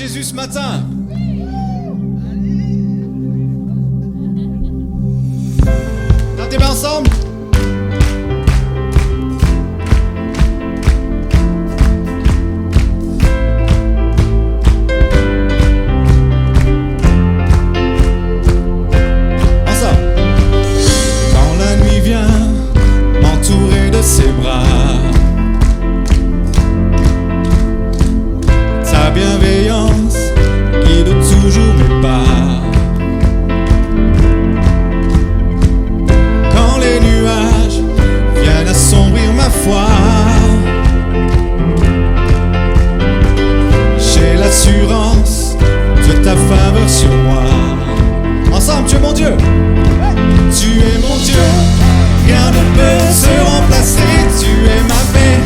Jésus ce matin? Dans tes mains ensemble. Ses bras, ta bienveillance guide toujours mes pas. Quand les nuages viennent assombrir ma foi, j'ai l'assurance de ta faveur sur moi. Ensemble, tu es mon Dieu. Tu es mon Dieu. Rien ne peut se remplacer, tu es ma paix.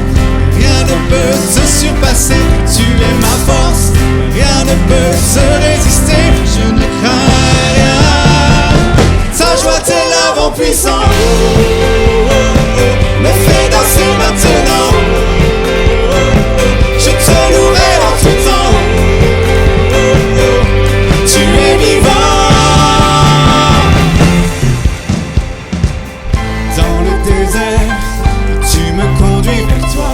Rien ne peut se surpasser, tu es ma force. Rien ne peut se résister, je ne crains rien. Ta joie, tes lèvres en puissant me fait danser maintenant. Je te louerai en tout temps. Tu es vivant. Tu me conduis vers toi,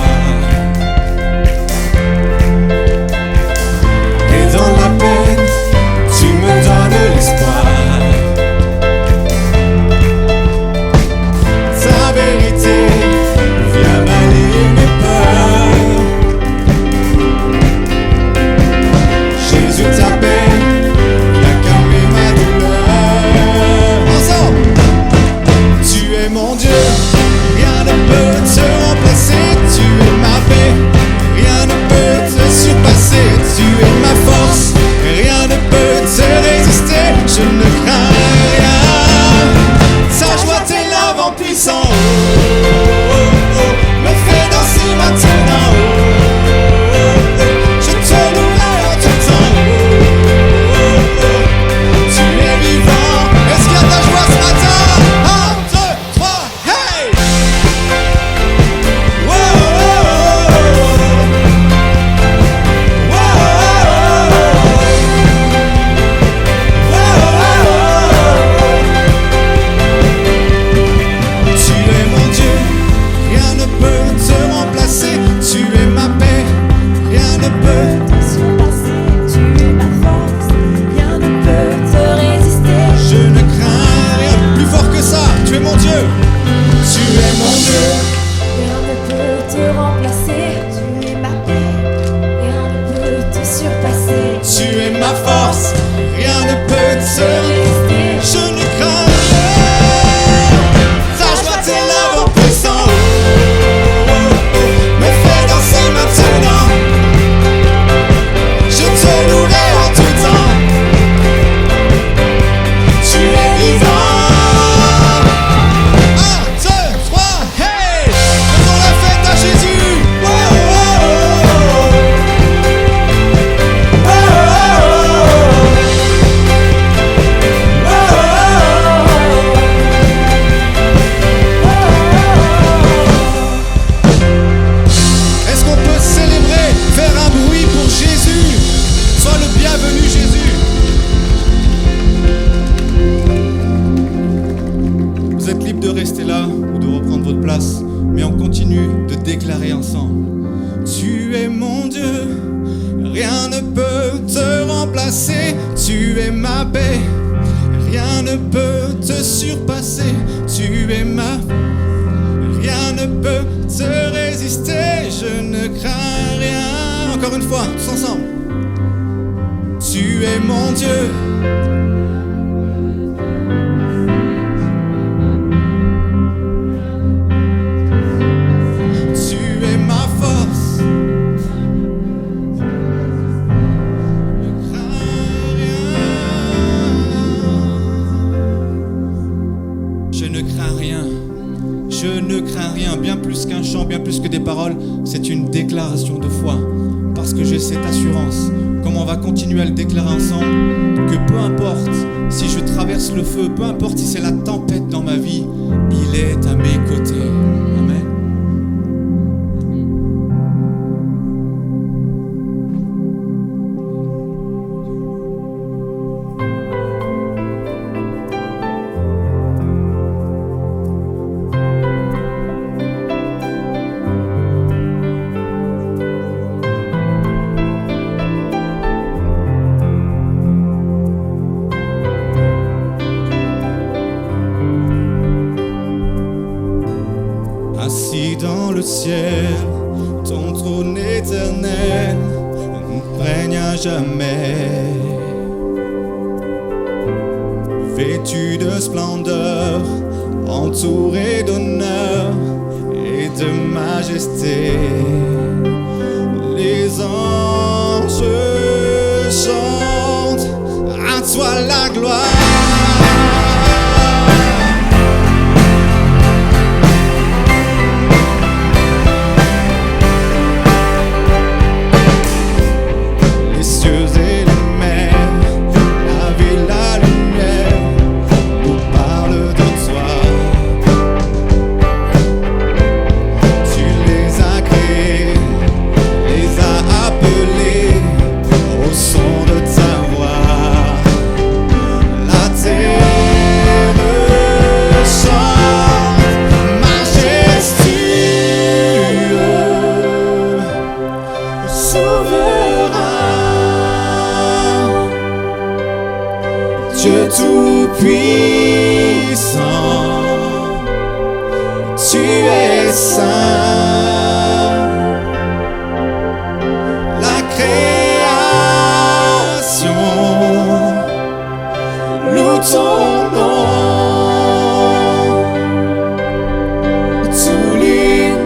et dans la peine, tu me donnes l'espoir. Ta vérité vient balayer mes peurs. Jésus t'appelle, viens calmer ma douleur. Ensemble, tu es mon Dieu. Rien ne peut te remplacer, tu es ma paix. Rien ne peut te surpasser, tu es ma force. Rien ne peut te résister, je ne crains rien. Ta joie, tes lèvres en puissant me fait danser maintenant. Je te louerai en tout temps. Tu es vivant. Est-ce qu'il y a de la joie ce matin? 1, 2, 3, hey! Tu es ma paix, rien ne peut te surpasser. Tu es ma, rien ne peut te résister. Je ne crains rien. Encore une fois, tous ensemble. Tu es mon Dieu. Je ne crains rien, bien plus qu'un chant, bien plus que des paroles, c'est une déclaration de foi. Parce que j'ai cette assurance, comme on va continuer à le déclarer ensemble, que peu importe si je traverse le feu, peu importe si c'est la tempête dans ma vie, il est à mes côtés. Amen. le ciel, ton trône éternel règne à jamais. Vêtu de splendeur, entouré d'honneur et de majesté, les anges chantent à toi la gloire. Dieu tout-puissant, tu es saint. La création loue ton nom. Tout l'univers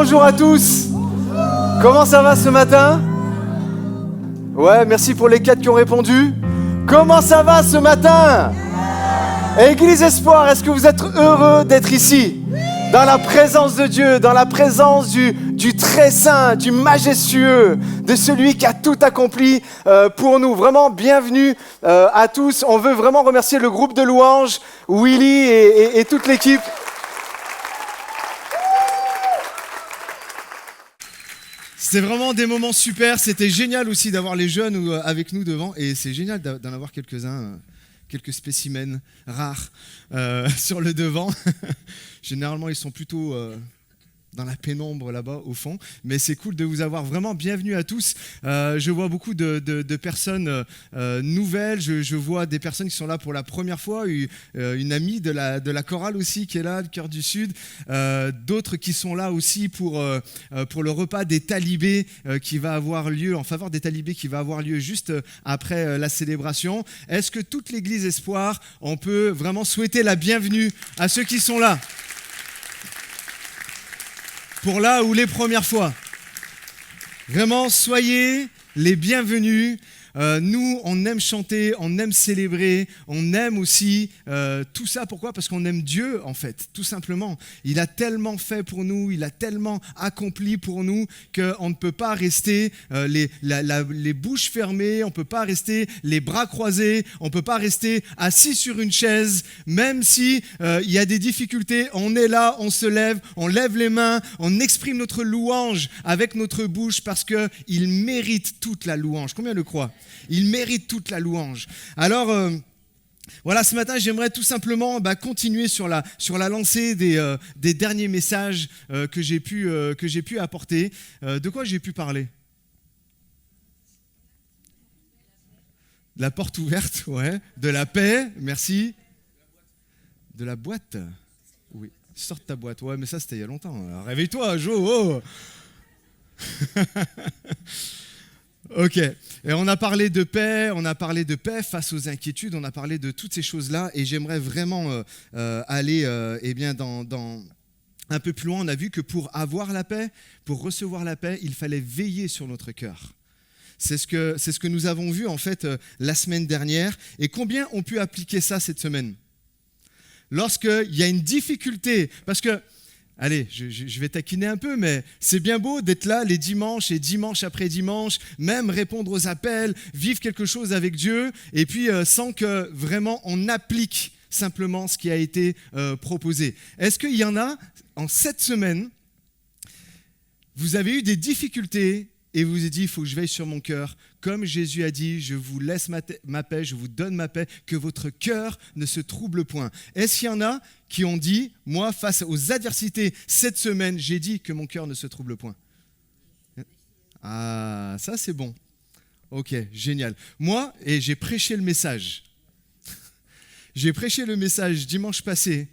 bonjour à tous. Comment ça va ce matin? Ouais, merci pour les 4 qui ont répondu. Comment ça va ce matin? Église Espoir, est-ce que vous êtes heureux d'être ici? Dans la présence de Dieu, dans la présence du très saint, du majestueux, de celui qui a tout accompli pour nous. Vraiment, bienvenue à tous. On veut vraiment remercier le groupe de louanges, Willy et toute l'équipe. C'était vraiment des moments super. C'était génial aussi d'avoir les jeunes avec nous devant. Et c'est génial d'en avoir quelques-uns, quelques spécimens rares sur le devant. Généralement, ils sont plutôt dans la pénombre là-bas au fond. Mais c'est cool de vous avoir. Vraiment, bienvenue à tous. Je vois beaucoup de personnes nouvelles. Je vois des personnes qui sont là pour la première fois. Une amie de la chorale aussi qui est là, le Cœur du Sud. D'autres qui sont là aussi pour le repas des talibés qui va avoir lieu, en faveur des talibés qui va avoir lieu juste après la célébration. Est-ce que toute l'Église Espoir, on peut vraiment souhaiter la bienvenue à ceux qui sont là? Pour là ou les premières fois. Vraiment, soyez les bienvenus. Nous, on aime chanter, on aime célébrer, on aime aussi tout ça. Pourquoi? Parce qu'on aime Dieu, en fait, tout simplement. Il a tellement fait pour nous, il a tellement accompli pour nous qu'on ne peut pas rester les bouches fermées, on ne peut pas rester les bras croisés, on ne peut pas rester assis sur une chaise, même si il y a des difficultés. On est là, on se lève, on lève les mains, on exprime notre louange avec notre bouche parce qu'il mérite toute la louange. Combien le croient? Il mérite toute la louange. Alors, voilà, ce matin, j'aimerais tout simplement continuer sur la lancée des derniers messages que j'ai pu apporter. De quoi j'ai pu parler? De la porte ouverte, ouais. De la paix, merci. De la boîte, oui. Sors de ta boîte, ouais, mais ça c'était il y a longtemps. Alors, réveille-toi, Jo. Oh. Ok, et on a parlé de paix face aux inquiétudes, on a parlé de toutes ces choses-là et j'aimerais vraiment aller dans un peu plus loin. On a vu que pour avoir la paix, pour recevoir la paix, il fallait veiller sur notre cœur. C'est ce que nous avons vu en fait la semaine dernière. Et combien ont pu appliquer ça cette semaine? Lorsqu'il y a une difficulté, parce que allez, je vais taquiner un peu, mais c'est bien beau d'être là les dimanches et dimanche après dimanche, même répondre aux appels, vivre quelque chose avec Dieu, et puis sans que vraiment on applique simplement ce qui a été proposé. Est-ce qu'il y en a, en cette semaine, vous avez eu des difficultés et vous vous êtes dit, il faut que je veille sur mon cœur. Comme Jésus a dit, je vous laisse ma paix, je vous donne ma paix, que votre cœur ne se trouble point. Est-ce qu'il y en a qui ont dit, moi, face aux adversités, cette semaine, j'ai dit que mon cœur ne se trouble point? Ah, ça c'est bon. Ok, génial. Moi, et j'ai prêché le message. J'ai prêché le message dimanche passé.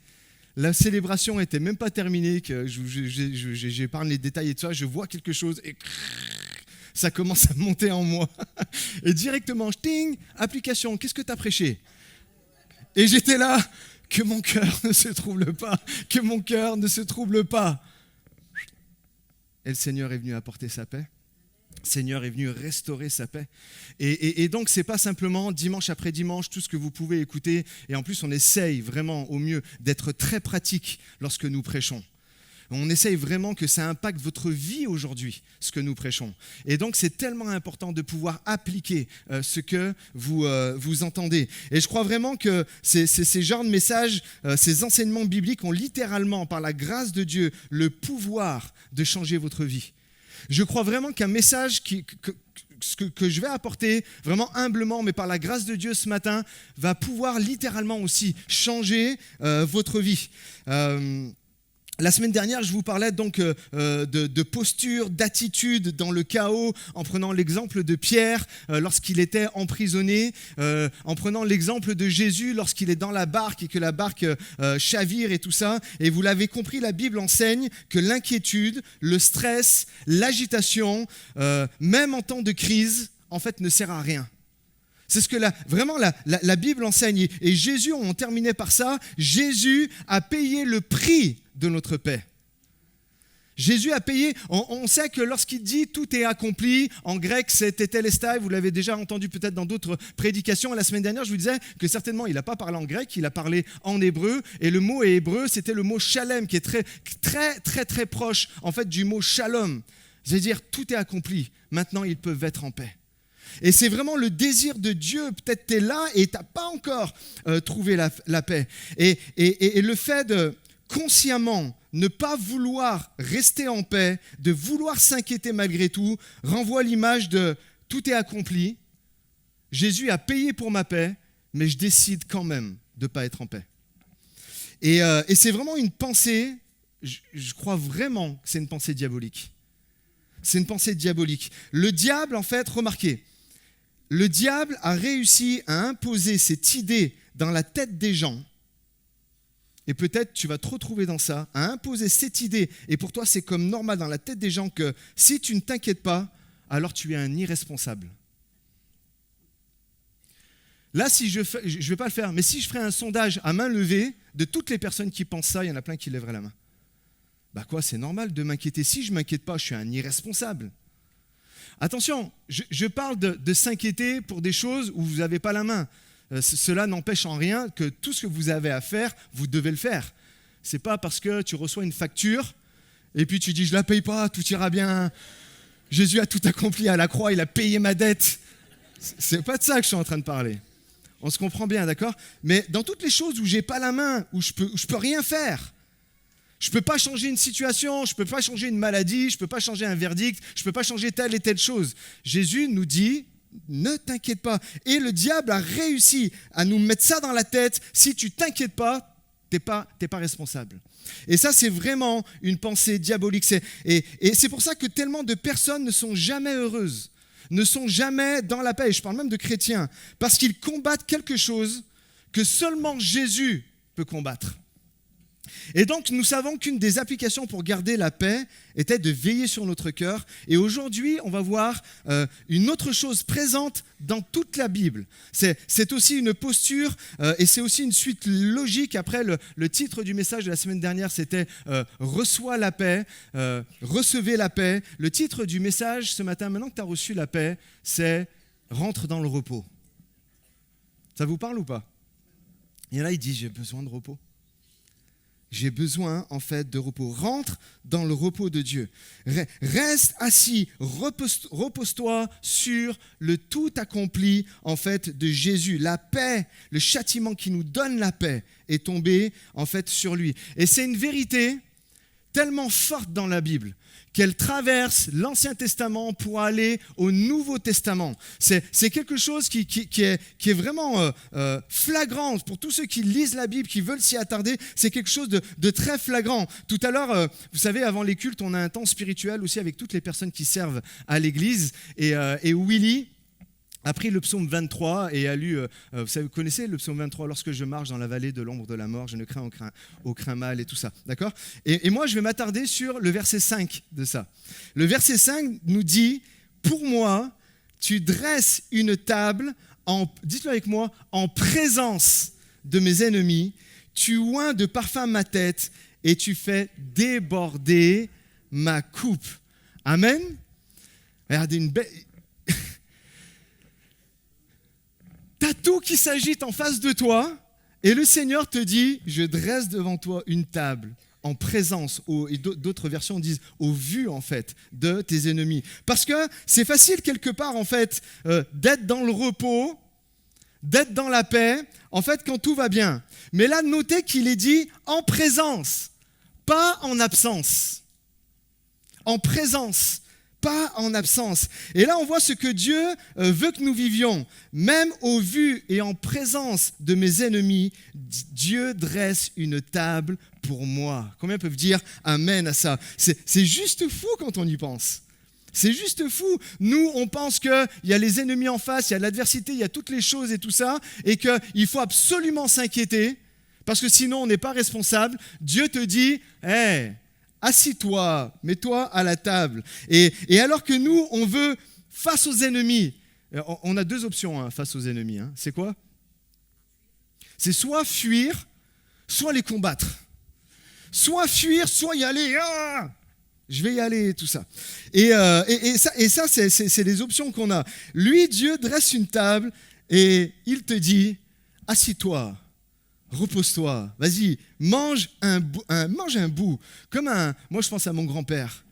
La célébration n'était même pas terminée, que j'épargne les détails et tout ça, je vois quelque chose et ça commence à monter en moi. Et directement, ting, application, qu'est-ce que tu as prêché? Et j'étais là, que mon cœur ne se trouble pas, que mon cœur ne se trouble pas. Et le Seigneur est venu apporter sa paix. Le Seigneur est venu restaurer sa paix. Et donc, ce n'est pas simplement dimanche après dimanche, tout ce que vous pouvez écouter. Et en plus, on essaye vraiment au mieux d'être très pratique lorsque nous prêchons. On essaye vraiment que ça impacte votre vie aujourd'hui, ce que nous prêchons. Et donc, c'est tellement important de pouvoir appliquer ce que vous entendez. Et je crois vraiment que ces genres de messages, ces enseignements bibliques ont littéralement, par la grâce de Dieu, le pouvoir de changer votre vie. Je crois vraiment qu'un message que je vais apporter vraiment humblement, mais par la grâce de Dieu ce matin, va pouvoir littéralement aussi changer votre vie. La semaine dernière, je vous parlais donc de posture, d'attitude dans le chaos, en prenant l'exemple de Pierre lorsqu'il était emprisonné, en prenant l'exemple de Jésus lorsqu'il est dans la barque et que la barque chavire et tout ça. Et vous l'avez compris, la Bible enseigne que l'inquiétude, le stress, l'agitation, même en temps de crise, en fait, ne sert à rien. C'est ce que la Bible enseigne. Et Jésus, on terminait par ça, Jésus a payé le prix de notre paix. Jésus a payé. On sait que lorsqu'il dit tout est accompli, en grec c'est tetelestai, vous l'avez déjà entendu peut-être dans d'autres prédications. La semaine dernière, je vous disais que certainement il n'a pas parlé en grec, il a parlé en hébreu. Et le mot hébreu, c'était le mot shalem, qui est très, très, très, très proche en fait du mot shalom. C'est-à-dire tout est accompli. Maintenant, ils peuvent être en paix. Et c'est vraiment le désir de Dieu. Peut-être tu es là et tu n'as pas encore trouvé la paix. Et le fait de consciemment ne pas vouloir rester en paix, de vouloir s'inquiéter malgré tout, renvoie l'image de tout est accompli. Jésus a payé pour ma paix, mais je décide quand même de ne pas être en paix. Et c'est vraiment une pensée, je crois vraiment que c'est une pensée diabolique. C'est une pensée diabolique. Le diable, en fait, remarquez, le diable a réussi à imposer cette idée dans la tête des gens. Et peut-être tu vas te retrouver dans ça, à imposer cette idée, et pour toi c'est comme normal dans la tête des gens que si tu ne t'inquiètes pas, alors tu es un irresponsable. Là, si je ne vais pas le faire, mais si je ferais un sondage à main levée de toutes les personnes qui pensent ça, il y en a plein qui lèveraient la main. Bah quoi, c'est normal de m'inquiéter. Si je ne m'inquiète pas, je suis un irresponsable. Attention, je parle de s'inquiéter pour des choses où vous n'avez pas la main. Cela n'empêche en rien que tout ce que vous avez à faire, vous devez le faire. Ce n'est pas parce que tu reçois une facture et puis tu dis « je ne la paye pas, tout ira bien, Jésus a tout accompli à la croix, il a payé ma dette ». Ce n'est pas de ça que je suis en train de parler. On se comprend bien, d'accord ? Mais dans toutes les choses où je n'ai pas la main, où je peux rien faire, je ne peux pas changer une situation, je ne peux pas changer une maladie, je ne peux pas changer un verdict, je ne peux pas changer telle et telle chose. Jésus nous dit « ne t'inquiète pas ». Et le diable a réussi à nous mettre ça dans la tête. Si tu ne t'inquiètes pas, tu n'es pas responsable. Et ça, c'est vraiment une pensée diabolique. Et c'est pour ça que tellement de personnes ne sont jamais heureuses, ne sont jamais dans la paix. Et je parle même de chrétiens, parce qu'ils combattent quelque chose que seulement Jésus peut combattre. Et donc, nous savons qu'une des applications pour garder la paix était de veiller sur notre cœur. Et aujourd'hui, on va voir une autre chose présente dans toute la Bible. C'est aussi une posture et c'est aussi une suite logique. Après, le titre du message de la semaine dernière, c'était « Reçois la paix »,« Recevez la paix ». Le titre du message ce matin, maintenant que tu as reçu la paix, c'est « Rentre dans le repos ». Ça vous parle ou pas ? Et là, il dit « J'ai besoin de repos ». J'ai besoin, en fait, de repos. Rentre dans le repos de Dieu. Reste assis, repose-toi sur le tout accompli, en fait, de Jésus. La paix, le châtiment qui nous donne la paix est tombé, en fait, sur lui. Et c'est une vérité tellement forte dans la Bible qu'elle traverse l'Ancien Testament pour aller au Nouveau Testament. C'est quelque chose qui est vraiment flagrant pour tous ceux qui lisent la Bible, qui veulent s'y attarder. C'est quelque chose de très flagrant. Tout à l'heure, vous savez, avant les cultes, on a un temps spirituel aussi avec toutes les personnes qui servent à l'église. Et Willy a pris le psaume 23 et a lu, vous connaissez le psaume 23, « Lorsque je marche dans la vallée de l'ombre de la mort, je ne crains aucun mal » et tout ça, d'accord ? Et moi, je vais m'attarder sur le verset 5 de ça. Le verset 5 nous dit « Pour moi, tu dresses une table, dites-le avec moi, en présence de mes ennemis, tu oins de parfum ma tête et tu fais déborder ma coupe. » Amen. Regardez une belle... Tu as tout qui s'agite en face de toi et le Seigneur te dit « Je dresse devant toi une table en présence », et d'autres versions disent « au vu en fait de tes ennemis ». Parce que c'est facile quelque part en fait d'être dans le repos, d'être dans la paix, en fait quand tout va bien. Mais là, notez qu'il est dit en présence, pas en absence. En présence. Pas en absence. Et là, on voit ce que Dieu veut que nous vivions. Même au vu et en présence de mes ennemis, Dieu dresse une table pour moi. Combien peuvent dire amen à ça ? C'est juste fou quand on y pense. C'est juste fou. Nous, on pense qu'il y a les ennemis en face, il y a l'adversité, il y a toutes les choses et tout ça, et qu'il faut absolument s'inquiéter, parce que sinon, on n'est pas responsable. Dieu te dit, hey, assis-toi, mets-toi à la table. Et alors que nous, on veut, face aux ennemis, on a deux options face aux ennemis. C'est quoi ? C'est soit fuir, soit les combattre. Soit fuir, soit y aller. Je vais y aller et tout ça. Et ça c'est les options qu'on a. Lui, Dieu dresse une table et il te dit, assis-toi, repose-toi, vas-y, mange un bout. Moi, je pense à mon grand-père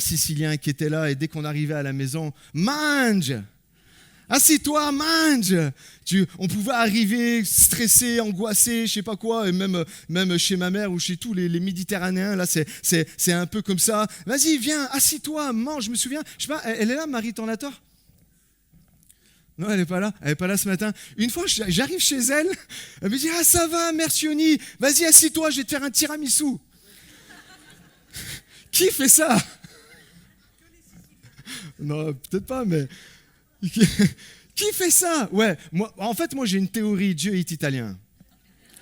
sicilien qui était là et dès qu'on arrivait à la maison, mange. Assis-toi, mange. On pouvait arriver stressé, angoissé, je sais pas quoi, et même chez ma mère ou chez tous les Méditerranéens, là, c'est un peu comme ça. Vas-y, viens, assis-toi, mange. Je me souviens, je sais pas, elle est là, Marie Tornator ? Non, elle n'est pas là. Elle n'est pas là ce matin. Une fois, j'arrive chez elle, elle me dit, ah, ça va, merci Oni. Vas-y, assis-toi, je vais te faire un tiramisu. Qui fait ça ? Non, peut-être pas, mais... Qui fait ça ? Ouais, moi j'ai une théorie, Dieu est italien.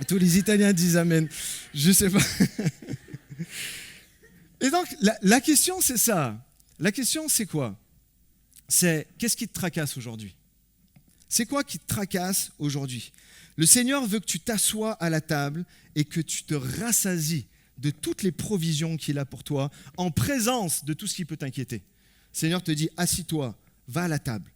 Tous les Italiens disent amen. Je sais pas. Et donc, la question, c'est ça. La question, c'est quoi ? C'est qu'est-ce qui te tracasse aujourd'hui ? C'est quoi qui te tracasse aujourd'hui ? Le Seigneur veut que tu t'assoies à la table et que tu te rassasies de toutes les provisions qu'il a pour toi, en présence de tout ce qui peut t'inquiéter. Le Seigneur te dit, assis-toi, va à la table.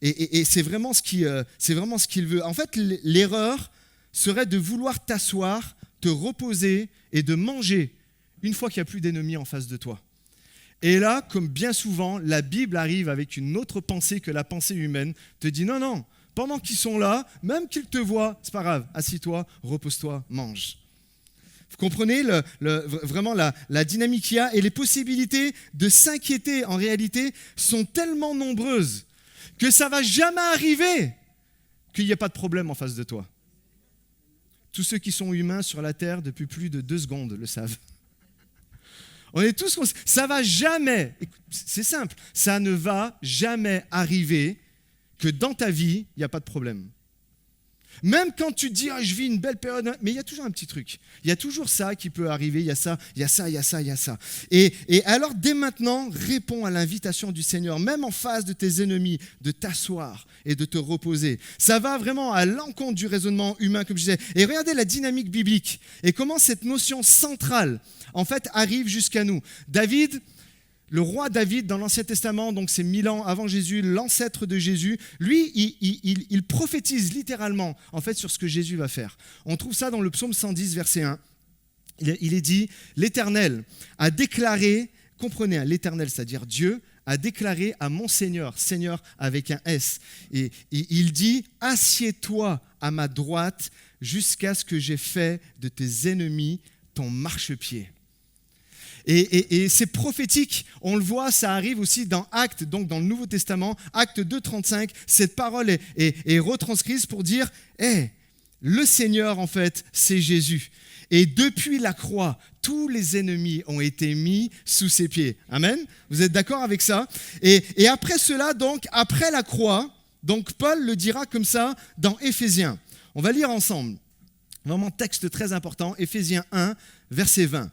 Et c'est vraiment ce qu'il veut. En fait, l'erreur serait de vouloir t'asseoir, te reposer et de manger une fois qu'il n'y a plus d'ennemis en face de toi. Et là, comme bien souvent, la Bible arrive avec une autre pensée que la pensée humaine, te dit non, pendant qu'ils sont là, même qu'ils te voient, c'est pas grave, assis-toi, repose-toi, mange. Vous comprenez vraiment la dynamique qu'il y a et les possibilités de s'inquiéter en réalité sont tellement nombreuses que ça ne va jamais arriver qu'il n'y ait pas de problème en face de toi. Tous ceux qui sont humains sur la terre depuis plus de 2 secondes le savent. On est tous... Ça va jamais, c'est simple, ça ne va jamais arriver que dans ta vie, il n'y a pas de problème. Même quand tu te dis, je vis une belle période, mais il y a toujours un petit truc. Il y a toujours ça qui peut arriver, il y a ça. Et alors, dès maintenant, réponds à l'invitation du Seigneur, même en face de tes ennemis, de t'asseoir et de te reposer. Ça va vraiment à l'encontre du raisonnement humain, comme je disais. Et regardez la dynamique biblique et comment cette notion centrale, en fait, arrive jusqu'à nous. Le roi David, dans l'Ancien Testament, donc c'est 1000 ans avant Jésus, l'ancêtre de Jésus, lui, il prophétise littéralement, en fait, sur ce que Jésus va faire. On trouve ça dans le psaume 110, verset 1. Il est dit, l'Éternel a déclaré, comprenez, l'Éternel, c'est-à-dire Dieu, a déclaré à mon Seigneur, Seigneur avec un S, et il dit, assieds-toi à ma droite jusqu'à ce que j'ai fait de tes ennemis ton marchepied. Et c'est prophétique, on le voit, ça arrive aussi dans Actes, donc dans le Nouveau Testament, Actes 2, 35, cette parole est retranscrite pour dire, le Seigneur en fait, c'est Jésus. Et depuis la croix, tous les ennemis ont été mis sous ses pieds. Amen ? Vous êtes d'accord avec ça ? Et après cela, donc, après la croix, donc Paul le dira comme ça dans Éphésiens. On va lire ensemble. Vraiment texte très important, Éphésiens 1, verset 20.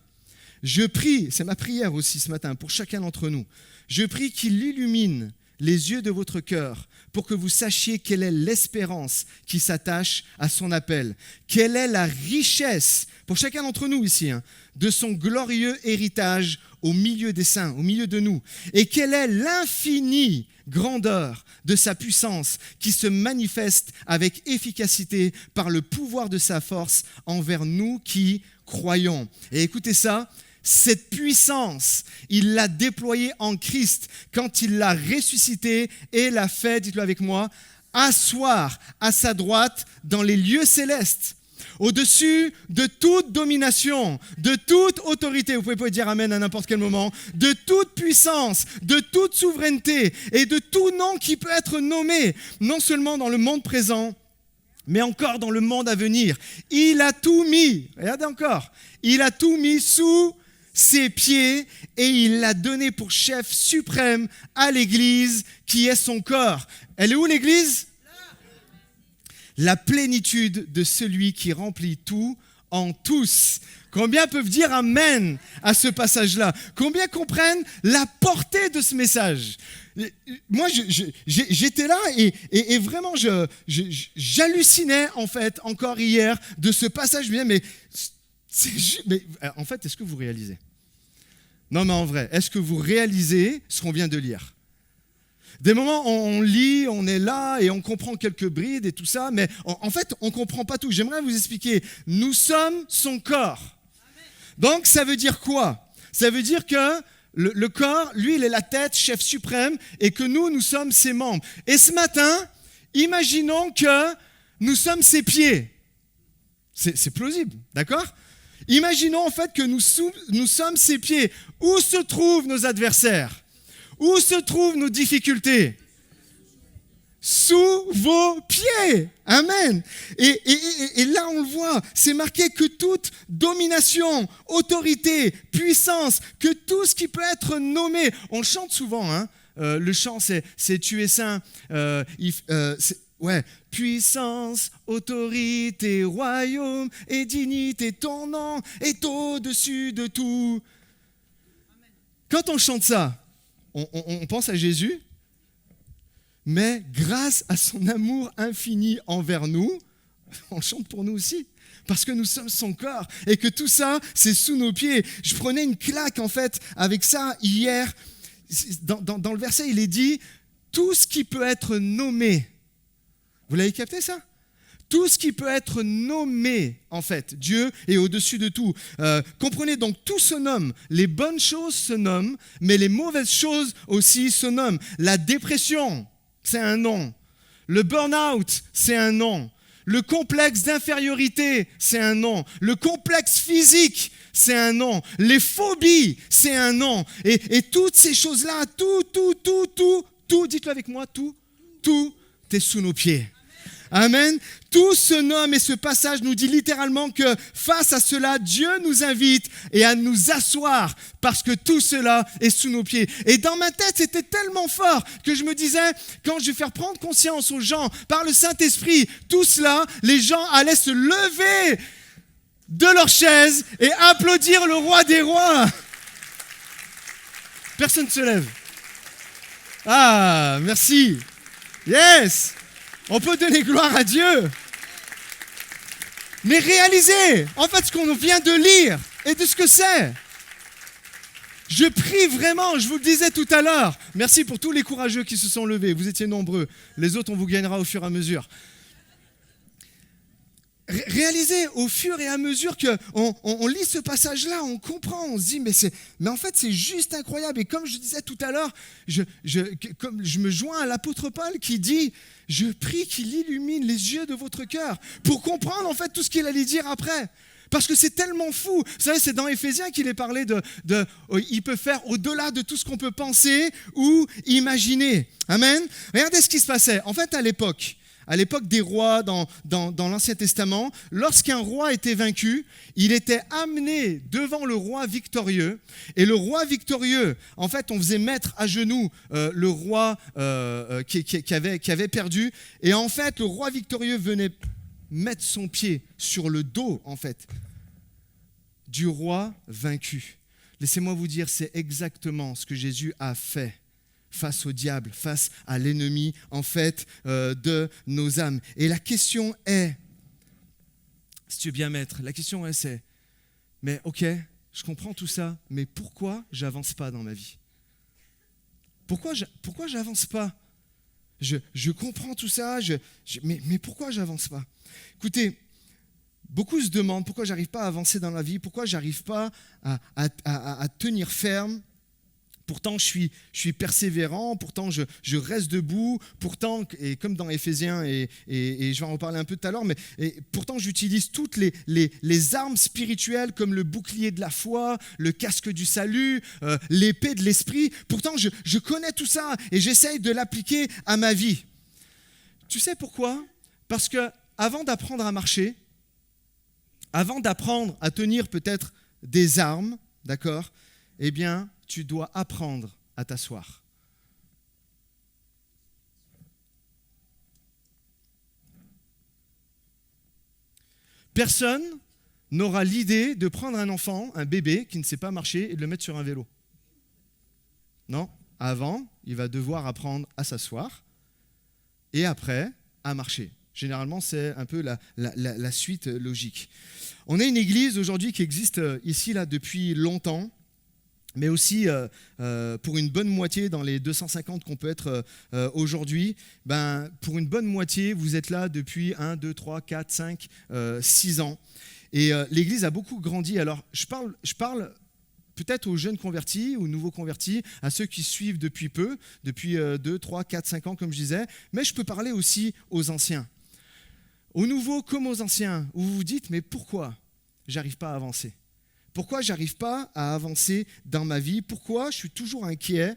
Je prie, c'est ma prière aussi ce matin pour chacun d'entre nous, je prie qu'il illumine les yeux de votre cœur pour que vous sachiez quelle est l'espérance qui s'attache à son appel, quelle est la richesse, pour chacun d'entre nous ici, de son glorieux héritage au milieu des saints, au milieu de nous, et quelle est l'infinie grandeur de sa puissance qui se manifeste avec efficacité par le pouvoir de sa force envers nous qui croyons. Et écoutez ça, cette puissance, il l'a déployée en Christ quand il l'a ressuscité et l'a fait, dites-le avec moi, asseoir à sa droite dans les lieux célestes, au-dessus de toute domination, de toute autorité, vous pouvez pas dire amen à n'importe quel moment, de toute puissance, de toute souveraineté et de tout nom qui peut être nommé, non seulement dans le monde présent, mais encore dans le monde à venir. Il a tout mis, regardez encore, il a tout mis sous ses pieds et il l'a donné pour chef suprême à l'Église qui est son corps. Elle est où l'Église ? La plénitude de celui qui remplit tout en tous. Combien peuvent dire amen à ce passage-là ? Combien comprennent la portée de ce message ? Moi, j'étais là et vraiment, j'hallucinais en fait encore hier de ce passage. Je me disais, mais en fait, est-ce que vous réalisez ? Non mais en vrai, est-ce que vous réalisez ce qu'on vient de lire? Des moments, on lit, on est là et on comprend quelques brides et tout ça, mais en fait, on ne comprend pas tout. J'aimerais vous expliquer. Nous sommes son corps. Donc, ça veut dire quoi? Ça veut dire que le corps, lui, il est la tête, chef suprême, et que nous sommes ses membres. Et ce matin, imaginons que nous sommes ses pieds. C'est plausible, d'accord? Imaginons en fait que nous sommes ses pieds. Où se trouvent nos adversaires? Où se trouvent nos difficultés? Sous vos pieds. Amen. Et là, on le voit, c'est marqué que toute domination, autorité, puissance, que tout ce qui peut être nommé, on le chante souvent, hein, le chant, c'est tu es saint, puissance, autorité, royaume et dignité, ton nom est au-dessus de tout. Quand on chante ça, on pense à Jésus, mais grâce à son amour infini envers nous, on le chante pour nous aussi, parce que nous sommes son corps et que tout ça, c'est sous nos pieds. Je prenais une claque en fait avec ça hier. Dans le verset, il est dit « tout ce qui peut être nommé ». Vous l'avez capté ça? Tout ce qui peut être nommé, en fait, Dieu est au-dessus de tout. Comprenez donc, tout se nomme. Les bonnes choses se nomment, mais les mauvaises choses aussi se nomment. La dépression, c'est un nom. Le burn-out, c'est un nom. Le complexe d'infériorité, c'est un nom. Le complexe physique, c'est un nom. Les phobies, c'est un nom. Et toutes ces choses-là, tout, dites-le avec moi, tout est sous nos pieds. Amen. Tout se nomme et ce passage nous dit littéralement que face à cela, Dieu nous invite et à nous asseoir parce que tout cela est sous nos pieds. Et dans ma tête, c'était tellement fort que je me disais, quand je vais faire prendre conscience aux gens par le Saint-Esprit, tout cela, les gens allaient se lever de leur chaise et applaudir le roi des rois. Personne ne se lève. Ah, merci. Yes. On peut donner gloire à Dieu. Mais réalisez, en fait, ce qu'on vient de lire et de ce que c'est. Je prie vraiment, je vous le disais tout à l'heure. Merci pour tous les courageux qui se sont levés. Vous étiez nombreux. Les autres, on vous gagnera au fur et à mesure. Réalisez au fur et à mesure qu'on lit ce passage-là, on comprend, on se dit, mais en fait, c'est juste incroyable. Et comme je disais tout à l'heure, je me joins à l'apôtre Paul qui dit, je prie qu'il illumine les yeux de votre cœur pour comprendre en fait tout ce qu'il allait dire après. Parce que c'est tellement fou. Vous savez, c'est dans Éphésiens qu'il est parlé il peut faire au-delà de tout ce qu'on peut penser ou imaginer. Amen. Regardez ce qui se passait. En fait, à l'époque des rois dans l'Ancien Testament, lorsqu'un roi était vaincu, il était amené devant le roi victorieux. Et le roi victorieux, en fait, on faisait mettre à genoux le roi qui avait perdu. Et en fait, le roi victorieux venait mettre son pied sur le dos, en fait, du roi vaincu. Laissez-moi vous dire, c'est exactement ce que Jésus a fait face au diable, face à l'ennemi, en fait, de nos âmes. Et la question est, si tu veux bien mettre, la question est, c'est, mais ok, je comprends tout ça, mais pourquoi j'avance pas dans ma vie? Pourquoi j'avance pas? Je comprends tout ça, mais pourquoi j'avance pas? Écoutez, beaucoup se demandent pourquoi j'arrive pas à avancer dans la vie, pourquoi j'arrive pas à tenir ferme. Pourtant, je suis persévérant, pourtant, je reste debout, pourtant, et comme dans Éphésiens, et je vais en reparler un peu tout à l'heure, mais pourtant, j'utilise toutes les armes spirituelles comme le bouclier de la foi, le casque du salut, l'épée de l'esprit. Pourtant, je connais tout ça et j'essaye de l'appliquer à ma vie. Tu sais pourquoi? Parce que avant d'apprendre à marcher, avant d'apprendre à tenir peut-être des armes, d'accord, eh bien, tu dois apprendre à t'asseoir. Personne n'aura l'idée de prendre un enfant, un bébé qui ne sait pas marcher et de le mettre sur un vélo. Non, avant, il va devoir apprendre à s'asseoir et après, à marcher. Généralement, c'est un peu la suite logique. On a une église aujourd'hui qui existe ici là depuis longtemps. mais aussi pour une bonne moitié dans les 250 qu'on peut être aujourd'hui, pour une bonne moitié, vous êtes là depuis 1, 2, 3, 4, 5, 6 ans. Et l'Église a beaucoup grandi. Alors, je parle peut-être aux jeunes convertis, aux nouveaux convertis, à ceux qui suivent depuis peu, depuis 2, 3, 4, 5 ans, comme je disais, mais je peux parler aussi aux anciens. Aux nouveaux comme aux anciens, où vous vous dites, mais pourquoi j'arrive pas à avancer ? Pourquoi j'arrive pas à avancer dans ma vie ? Pourquoi je suis toujours inquiet ?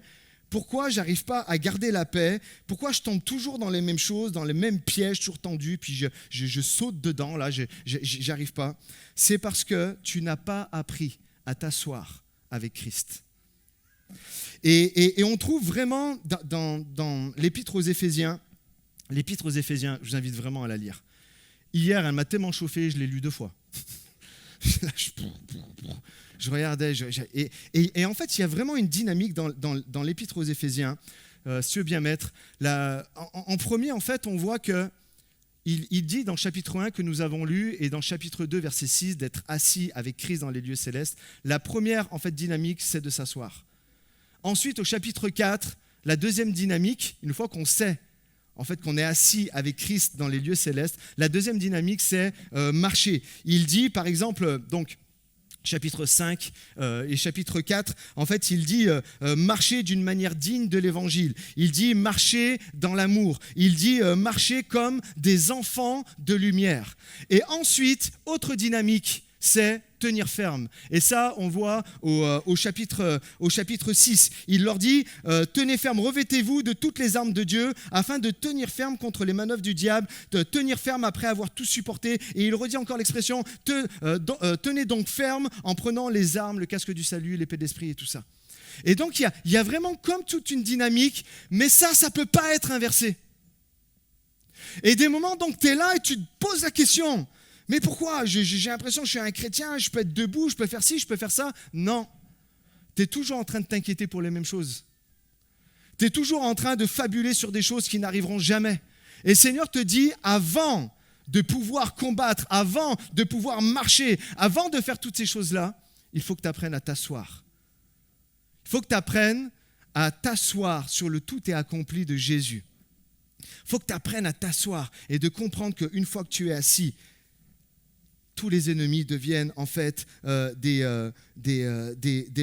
Pourquoi j'arrive pas à garder la paix ? Pourquoi je tombe toujours dans les mêmes choses, dans les mêmes pièges toujours tendus, puis je saute dedans, là, j'arrive pas ? C'est parce que tu n'as pas appris à t'asseoir avec Christ. Et on trouve vraiment dans l'Épître aux Éphésiens, je vous invite vraiment à la lire. Hier, elle m'a tellement chauffé, je l'ai lu 2 fois. Je regardais, et en fait, il y a vraiment une dynamique dans l'Épître aux Éphésiens, si tu veux bien mettre. En premier, en fait, on voit qu'il dit dans chapitre 1 que nous avons lu, et dans chapitre 2, verset 6, d'être assis avec Christ dans les lieux célestes. La première, en fait, dynamique, c'est de s'asseoir. Ensuite, au chapitre 4, la deuxième dynamique, une fois qu'on sait en fait, qu'on est assis avec Christ dans les lieux célestes, la deuxième dynamique, c'est marcher. Il dit, par exemple, donc, chapitre 5 et chapitre 4, en fait, il dit marcher d'une manière digne de l'évangile. Il dit marcher dans l'amour. Il dit marcher comme des enfants de lumière. Et ensuite, autre dynamique, c'est tenir ferme. Et ça, on voit au chapitre 6. Il leur dit, tenez ferme, revêtez-vous de toutes les armes de Dieu afin de tenir ferme contre les manœuvres du diable, de tenir ferme après avoir tout supporté. Et il redit encore l'expression, tenez donc ferme en prenant les armes, le casque du salut, l'épée de l'esprit et tout ça. Et donc, il y a vraiment comme toute une dynamique, mais ça ne peut pas être inversé. Et des moments, donc, tu es là et tu te poses la question, mais pourquoi ? J'ai l'impression que je suis un chrétien, je peux être debout, je peux faire ci, je peux faire ça. Non, tu es toujours en train de t'inquiéter pour les mêmes choses. Tu es toujours en train de fabuler sur des choses qui n'arriveront jamais. Et le Seigneur te dit, avant de pouvoir combattre, avant de pouvoir marcher, avant de faire toutes ces choses-là, il faut que tu apprennes à t'asseoir. Il faut que tu apprennes à t'asseoir sur le tout est accompli de Jésus. Il faut que tu apprennes à t'asseoir et de comprendre qu'une fois que tu es assis, tous les ennemis deviennent en fait des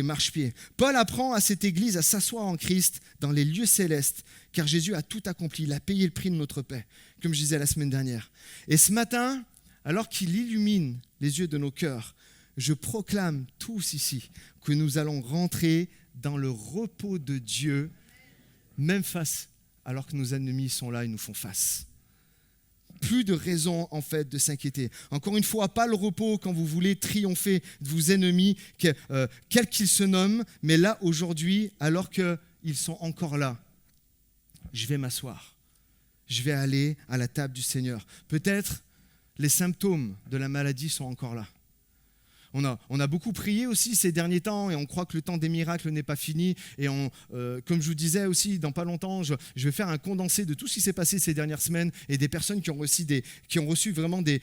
marchepieds. Paul apprend à cette église à s'asseoir en Christ dans les lieux célestes, car Jésus a tout accompli, il a payé le prix de notre paix, comme je disais la semaine dernière. Et ce matin, alors qu'il illumine les yeux de nos cœurs, je proclame tous ici que nous allons rentrer dans le repos de Dieu, même face, alors que nos ennemis sont là et nous font face. Plus de raison, en fait, de s'inquiéter. Encore une fois, pas le repos quand vous voulez triompher de vos ennemis, quels qu'ils se nomment, mais là, aujourd'hui, alors qu'ils sont encore là, je vais m'asseoir. Je vais aller à la table du Seigneur. Peut-être les symptômes de la maladie sont encore là. On a beaucoup prié aussi ces derniers temps et on croit que le temps des miracles n'est pas fini. Et comme je vous disais aussi, dans pas longtemps, je vais faire un condensé de tout ce qui s'est passé ces dernières semaines et des personnes qui ont reçu vraiment des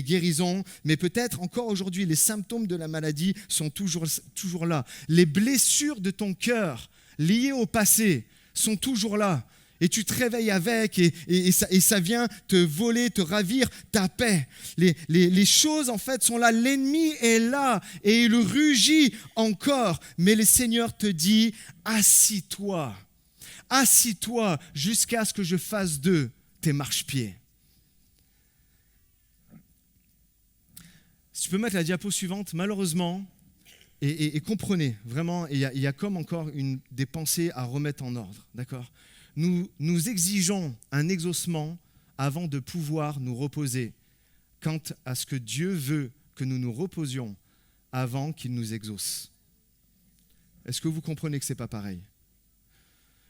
guérisons. Mais peut-être encore aujourd'hui, les symptômes de la maladie sont toujours là. Les blessures de ton cœur liées au passé sont toujours là. Et tu te réveilles avec et ça vient te voler, te ravir ta paix. Les choses en fait sont là, l'ennemi est là et il rugit encore. Mais le Seigneur te dit, assis-toi jusqu'à ce que je fasse d'eux tes marchepieds. Si tu peux mettre la diapo suivante, malheureusement, et comprenez, vraiment, il y a comme encore des pensées à remettre en ordre, d'accord ? Nous exigeons un exaucement avant de pouvoir nous reposer quant à ce que Dieu veut que nous nous reposions avant qu'il nous exauce. Est-ce que vous comprenez que ce n'est pas pareil ?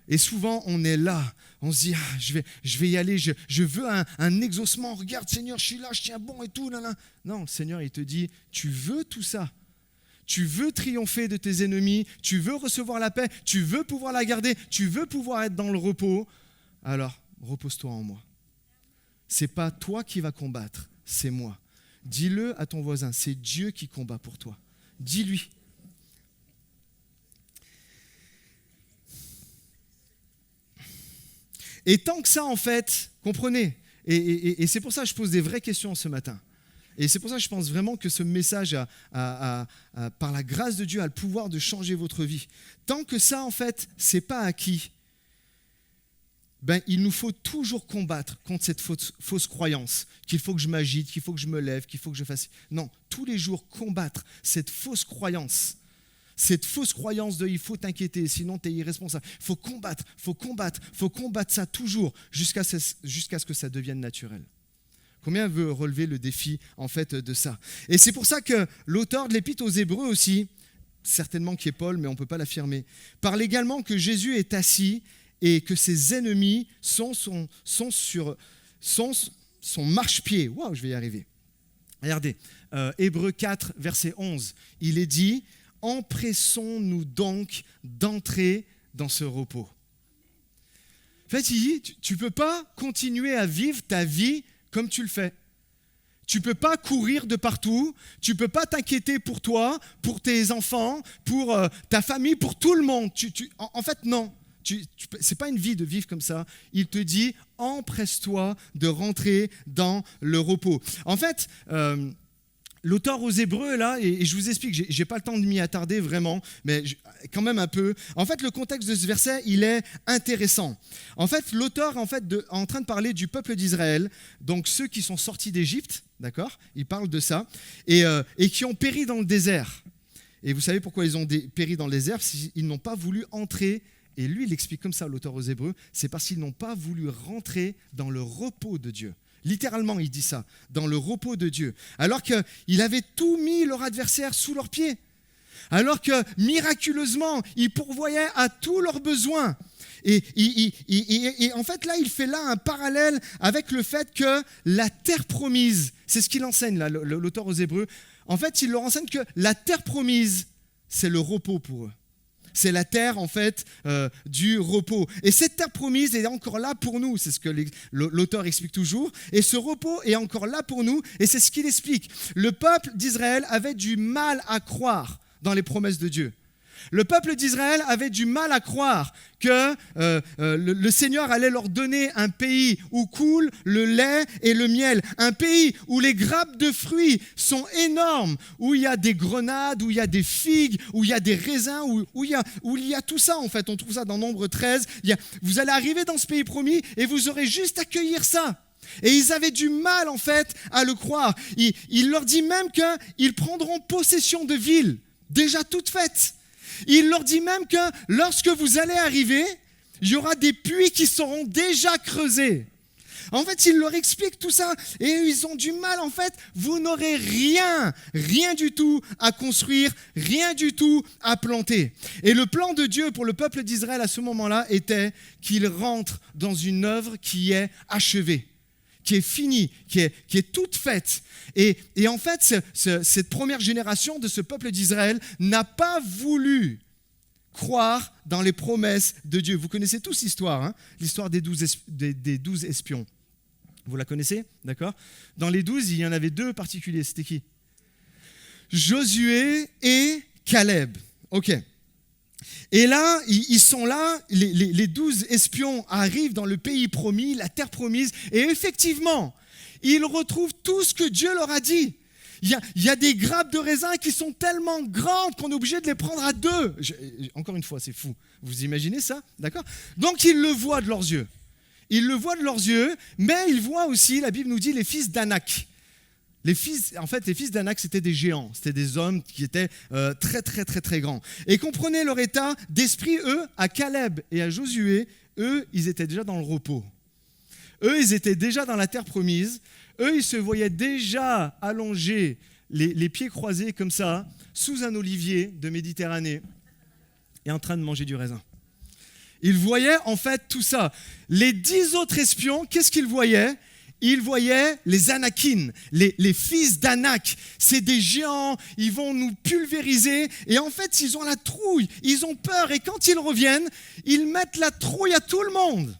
Et souvent, on est là, on se dit, je vais y aller, je veux un exaucement, regarde Seigneur, je suis là, je tiens bon et tout. Là. Non, le Seigneur, il te dit, tu veux tout ça ? Tu veux triompher de tes ennemis, tu veux recevoir la paix, tu veux pouvoir la garder, tu veux pouvoir être dans le repos, alors repose-toi en moi. Ce n'est pas toi qui vas combattre, c'est moi. Dis-le à ton voisin, c'est Dieu qui combat pour toi. Dis-lui. Et tant que ça, en fait, comprenez, et c'est pour ça que je pose des vraies questions ce matin. Et c'est pour ça que je pense vraiment que ce message, par la grâce de Dieu, a le pouvoir de changer votre vie. Tant que ça, en fait, c'est pas acquis, il nous faut toujours combattre contre cette fausse croyance qu'il faut que je m'agite, qu'il faut que je me lève, qu'il faut que je fasse... Non, tous les jours combattre cette fausse croyance de il faut t'inquiéter, sinon tu es irresponsable. Il faut combattre ça toujours jusqu'à ce que ça devienne naturel. Combien veut relever le défi en fait de ça? Et c'est pour ça que l'auteur de l'Épître aux Hébreux aussi, certainement qui est Paul, mais on ne peut pas l'affirmer, parle également que Jésus est assis et que ses ennemis sont son marchepied. Waouh, je vais y arriver. Regardez, Hébreux 4, verset 11, il est dit « Empressons-nous donc d'entrer dans ce repos ». En fait, il dit, tu ne peux pas continuer à vivre ta vie comme tu le fais. Tu ne peux pas courir de partout, tu ne peux pas t'inquiéter pour toi, pour tes enfants, pour ta famille, pour tout le monde. En fait, non. Ce n'est pas une vie de vivre comme ça. Il te dit, empresse-toi de rentrer dans le repos. En fait, l'auteur aux Hébreux, là, et je vous explique, je n'ai pas le temps de m'y attarder vraiment, mais quand même un peu. En fait, le contexte de ce verset, il est intéressant. En fait, l'auteur en train de parler du peuple d'Israël, donc ceux qui sont sortis d'Égypte, d'accord? Il parle de ça, et qui ont péri dans le désert. Et vous savez pourquoi ils ont péri dans le désert? Parce qu'ils n'ont pas voulu entrer. Et lui, il explique comme ça, l'auteur aux Hébreux, c'est parce qu'ils n'ont pas voulu rentrer dans le repos de Dieu. Littéralement, il dit ça, dans le repos de Dieu. Alors qu'il avait tout mis leur adversaire sous leurs pieds. Alors que, miraculeusement, il pourvoyait à tous leurs besoins. Et en fait, là, il fait un parallèle avec le fait que la terre promise, c'est ce qu'il enseigne, là, l'auteur aux Hébreux. En fait, il leur enseigne que la terre promise, c'est le repos pour eux. C'est la terre, en fait, du repos. Et cette terre promise est encore là pour nous. C'est ce que l'auteur explique toujours. Et ce repos est encore là pour nous. Et c'est ce qu'il explique. Le peuple d'Israël avait du mal à croire dans les promesses de Dieu. Le peuple d'Israël avait du mal à croire que le Seigneur allait leur donner un pays où coule le lait et le miel, un pays où les grappes de fruits sont énormes, où il y a des grenades, où il y a des figues, où il y a des raisins, où il y a tout ça en fait. On trouve ça dans Nombre 13. Vous allez arriver dans ce pays promis et vous aurez juste à accueillir ça. Et ils avaient du mal en fait à le croire. Il leur dit même qu'ils prendront possession de villes déjà toutes faites. Il leur dit même que lorsque vous allez arriver, il y aura des puits qui seront déjà creusés. En fait, il leur explique tout ça et ils ont du mal. En fait, vous n'aurez rien du tout à construire, rien du tout à planter. Et le plan de Dieu pour le peuple d'Israël à ce moment-là était qu'il rentre dans une œuvre qui est achevée, qui est finie, qui est toute faite. Et en fait, cette première génération de ce peuple d'Israël n'a pas voulu croire dans les promesses de Dieu. Vous connaissez tous l'histoire, hein? L'histoire des 12 espions. Vous la connaissez, d'accord? Dans les 12, il y en avait 2 particuliers. C'était qui? Josué et Caleb. Ok. Et là, ils sont là, les 12 espions arrivent dans le pays promis, la terre promise, et effectivement, ils retrouvent tout ce que Dieu leur a dit. Il y a des grappes de raisins qui sont tellement grandes qu'on est obligé de les prendre à 2. Encore une fois, c'est fou. Vous imaginez ça? D'accord? Donc, ils le voient de leurs yeux. Ils le voient de leurs yeux, mais ils voient aussi, la Bible nous dit, les fils d'Anak. Les fils d'Anak, c'était des géants, c'était des hommes qui étaient très, très, très, très grands. Et comprenez leur état d'esprit, eux, à Caleb et à Josué, eux, ils étaient déjà dans le repos. Eux, ils étaient déjà dans la terre promise. Eux, ils se voyaient déjà allongés, les pieds croisés comme ça, sous un olivier de Méditerranée et en train de manger du raisin. Ils voyaient en fait tout ça. Les 10 autres espions, qu'est-ce qu'ils voyaient? Ils voyaient les Anakim, les fils d'Anak. C'est des géants, ils vont nous pulvériser. Et en fait, ils ont la trouille, ils ont peur. Et quand ils reviennent, ils mettent la trouille à tout le monde.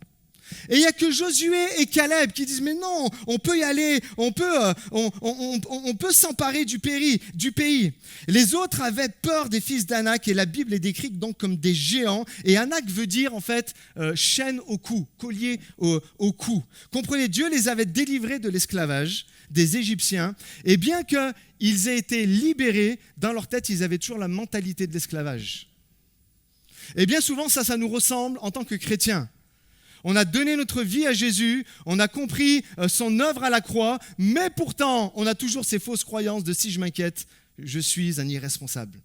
Et il n'y a que Josué et Caleb qui disent, mais non, on peut y aller, on peut s'emparer du pays. Les autres avaient peur des fils d'Anak et la Bible est décrite donc comme des géants. Et Anak veut dire en fait chaîne au cou, collier au cou. Comprenez, Dieu les avait délivrés de l'esclavage des Égyptiens et bien qu'ils aient été libérés, dans leur tête, ils avaient toujours la mentalité de l'esclavage. Et bien souvent, ça nous ressemble en tant que chrétiens. On a donné notre vie à Jésus, on a compris son œuvre à la croix, mais pourtant, on a toujours ces fausses croyances de si je m'inquiète, je suis un irresponsable.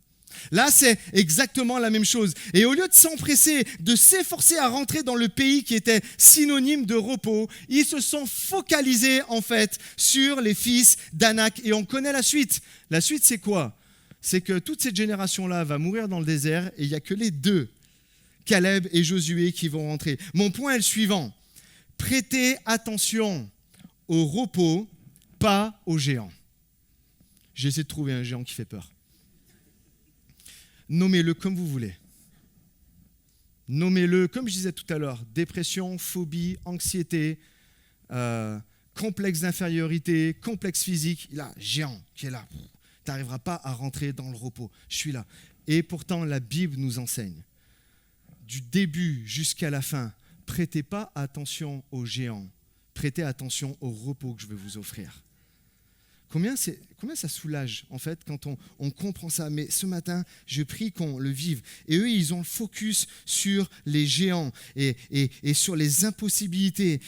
Là, c'est exactement la même chose. Et au lieu de s'empresser, de s'efforcer à rentrer dans le pays qui était synonyme de repos, ils se sont focalisés en fait sur les fils d'Anak. Et on connaît la suite. La suite, c'est quoi ? C'est que toute cette génération-là va mourir dans le désert et il n'y a que les deux, Caleb et Josué, qui vont rentrer. Mon point est le suivant. Prêtez attention au repos, pas aux géants. J'essaie de trouver un géant qui fait peur. Nommez-le comme vous voulez. Nommez-le, comme je disais tout à l'heure, dépression, phobie, anxiété, complexe d'infériorité, complexe physique. Il a géant qui est là. Tu n'arriveras pas à rentrer dans le repos. Je suis là. Et pourtant, la Bible nous enseigne. Du début jusqu'à la fin, prêtez pas attention aux géants. Prêtez attention au repos que je vais vous offrir. Combien ça soulage, en fait, quand on comprend ça. Mais ce matin, je prie qu'on le vive. Et eux, ils ont le focus sur les géants et sur les impossibilités.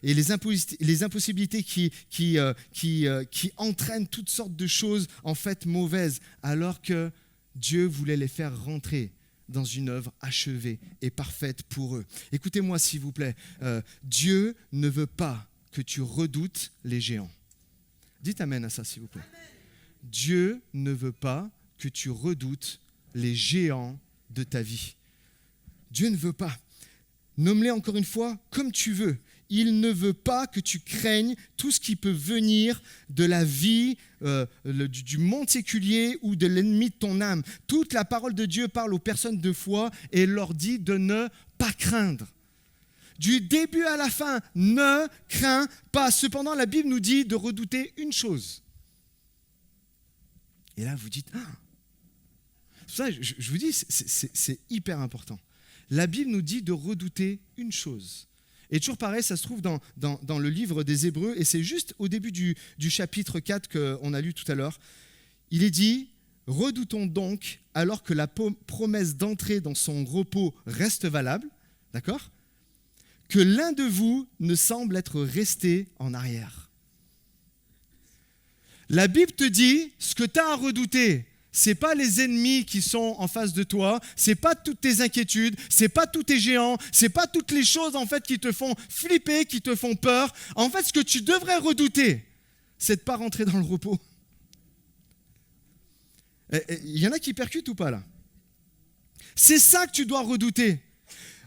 Et les impossibilités qui entraînent toutes sortes de choses, en fait, mauvaises. Alors que Dieu voulait les faire rentrer dans une œuvre achevée et parfaite pour eux. Écoutez-moi, s'il vous plaît. Dieu ne veut pas que tu redoutes les géants. Dites amen à ça, s'il vous plaît. Dieu ne veut pas que tu redoutes les géants de ta vie. Dieu ne veut pas. Nomme-les encore une fois comme tu veux. Il ne veut pas que tu craignes tout ce qui peut venir de la vie, du monde séculier ou de l'ennemi de ton âme. Toute la parole de Dieu parle aux personnes de foi et leur dit de ne pas craindre. Du début à la fin, ne crains pas. Cependant, la Bible nous dit de redouter une chose. Et là, vous dites, c'est ça, je vous dis, c'est hyper important. La Bible nous dit de redouter une chose. Et toujours pareil, ça se trouve dans le livre des Hébreux, et c'est juste au début du chapitre 4 qu'on a lu tout à l'heure. Il est dit, redoutons donc, alors que la promesse d'entrer dans son repos reste valable, d'accord ? Que l'un de vous ne semble être resté en arrière. La Bible te dit, ce que tu as à redouter, ce n'est pas les ennemis qui sont en face de toi, ce n'est pas toutes tes inquiétudes, ce n'est pas tous tes géants, ce n'est pas toutes les choses en fait qui te font flipper, qui te font peur. En fait, ce que tu devrais redouter, c'est de ne pas rentrer dans le repos. Il y en a qui percutent ou pas là ? C'est ça que tu dois redouter.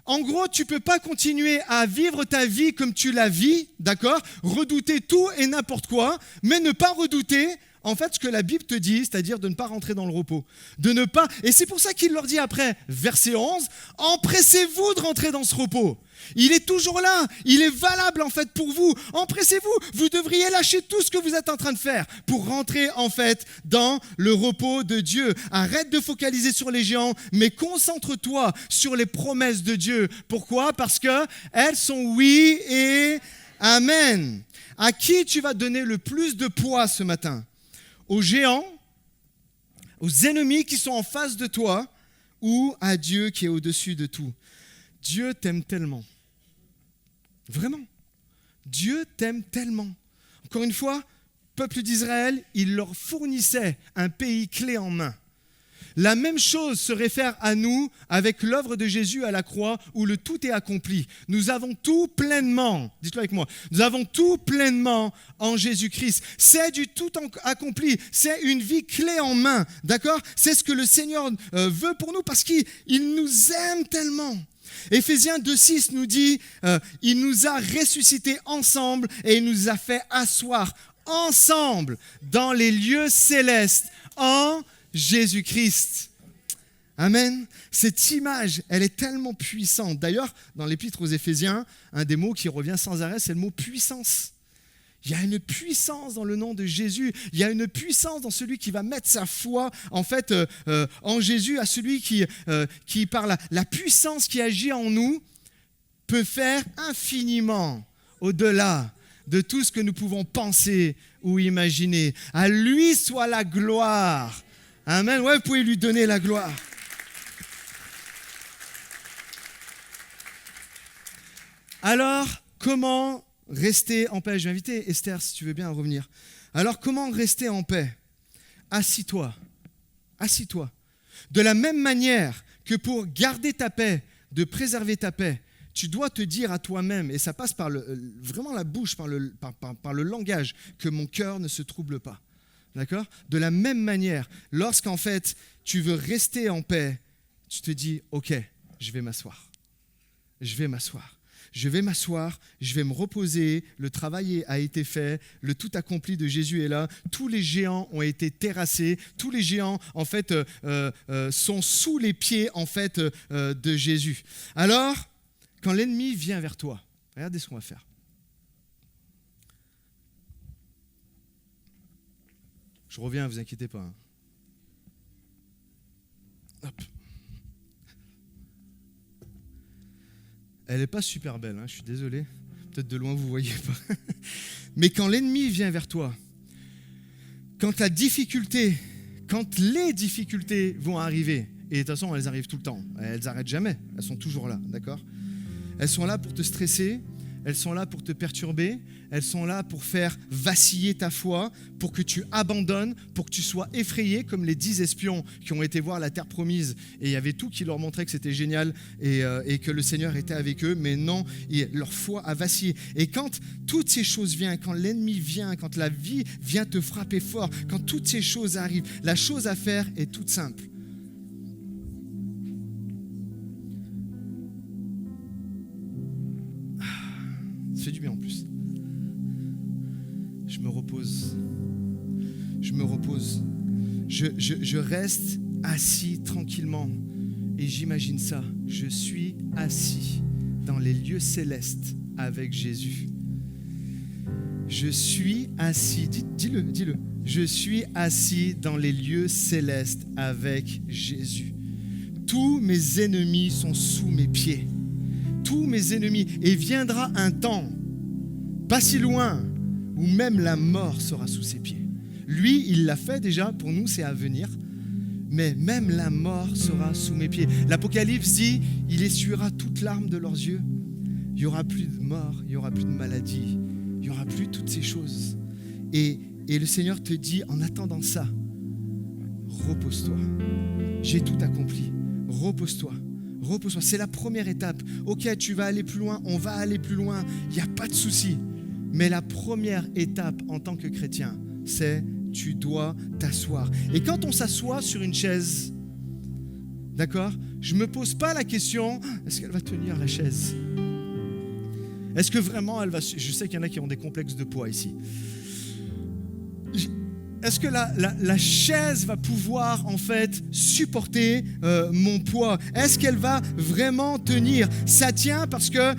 En gros, tu ne peux pas continuer à vivre ta vie comme tu la vis, d'accord ? Redouter tout et n'importe quoi, mais ne pas redouter, en fait, ce que la Bible te dit, c'est-à-dire de ne pas rentrer dans le repos. De ne pas... Et c'est pour ça qu'il leur dit après, verset 11, « Empressez-vous de rentrer dans ce repos. » Il est toujours là, il est valable en fait pour vous. Empressez-vous, vous devriez lâcher tout ce que vous êtes en train de faire pour rentrer en fait dans le repos de Dieu. Arrête de focaliser sur les géants, mais concentre-toi sur les promesses de Dieu. Pourquoi ? Parce qu'elles sont oui et amen. À qui tu vas donner le plus de poids ce matin ? Aux géants, aux ennemis qui sont en face de toi ou à Dieu qui est au-dessus de tout ? Dieu t'aime tellement. Vraiment. Dieu t'aime tellement. Encore une fois, peuple d'Israël, il leur fournissait un pays clé en main. La même chose se réfère à nous avec l'œuvre de Jésus à la croix où le tout est accompli. Nous avons tout pleinement, dites-le avec moi, nous avons tout pleinement en Jésus-Christ. C'est du tout accompli, c'est une vie clé en main, d'accord ? C'est ce que le Seigneur veut pour nous parce qu'il nous aime tellement. Éphésiens 2,6 nous dit il nous a ressuscités ensemble et il nous a fait asseoir ensemble dans les lieux célestes en Jésus-Christ. Amen. Cette image, elle est tellement puissante. D'ailleurs, dans l'épître aux Éphésiens, un des mots qui revient sans arrêt, c'est le mot puissance. Il y a une puissance dans le nom de Jésus. Il y a une puissance dans celui qui va mettre sa foi en fait en Jésus, à celui qui par la puissance qui agit en nous peut faire infiniment au-delà de tout ce que nous pouvons penser ou imaginer. À lui soit la gloire. Amen. Ouais, vous pouvez lui donner la gloire. Alors, comment rester en paix? Je vais inviter Esther, si tu veux bien, à revenir. Alors, comment rester en paix? Assis-toi. Assis-toi. De la même manière que pour garder ta paix, de préserver ta paix, tu dois te dire à toi-même, et ça passe par vraiment la bouche, par le langage, que mon cœur ne se trouble pas. D'accord? De la même manière, lorsqu'en fait, tu veux rester en paix, tu te dis, ok, je vais m'asseoir. Je vais m'asseoir. Je vais m'asseoir, je vais me reposer, le travail a été fait, le tout accompli de Jésus est là, tous les géants ont été terrassés, tous les géants en fait sont sous les pieds en fait de Jésus. Alors, quand l'ennemi vient vers toi, regardez ce qu'on va faire. Je reviens, ne vous inquiétez pas. Hein. Hop. Elle n'est pas super belle, hein, je suis désolé. Peut-être de loin, vous ne voyez pas. Mais quand l'ennemi vient vers toi, quand les difficultés vont arriver, et de toute façon, elles arrivent tout le temps, elles n'arrêtent jamais, elles sont toujours là, d'accord ? Elles sont là pour te stresser, elles sont là pour te perturber, elles sont là pour faire vaciller ta foi, pour que tu abandonnes, pour que tu sois effrayé, comme les 10 espions qui ont été voir la terre promise, et il y avait tout qui leur montrait que c'était génial et que le Seigneur était avec eux, mais non, leur foi a vacillé. Et quand toutes ces choses viennent, quand l'ennemi vient, quand la vie vient te frapper fort, quand toutes ces choses arrivent, la chose à faire est toute simple. Ça fait du bien en plus. Je me repose. Je reste assis tranquillement. Et j'imagine ça. Je suis assis dans les lieux célestes avec Jésus. Je suis assis. Dis-le. Je suis assis dans les lieux célestes avec Jésus. Tous mes ennemis sont sous mes pieds. Tous mes ennemis, et viendra un temps, pas si loin, où même la mort sera sous ses pieds. Lui, il l'a fait déjà, pour nous c'est à venir, mais même la mort sera sous mes pieds. L'Apocalypse dit, il essuiera toute larme de leurs yeux. Il n'y aura plus de mort, il n'y aura plus de maladie, il n'y aura plus toutes ces choses. Et le Seigneur te dit, en attendant ça, repose-toi. J'ai tout accompli, repose-toi. Repose-toi, c'est la première étape. Ok, tu vas aller plus loin, on va aller plus loin, il n'y a pas de souci. Mais la première étape en tant que chrétien, c'est tu dois t'asseoir. Et quand on s'assoit sur une chaise, d'accord, je ne me pose pas la question, est-ce qu'elle va tenir la chaise? Est-ce que vraiment elle va... Je sais qu'il y en a qui ont des complexes de poids ici. Est-ce que la chaise va pouvoir en fait supporter mon poids? Est-ce qu'elle va vraiment tenir? Ça tient parce que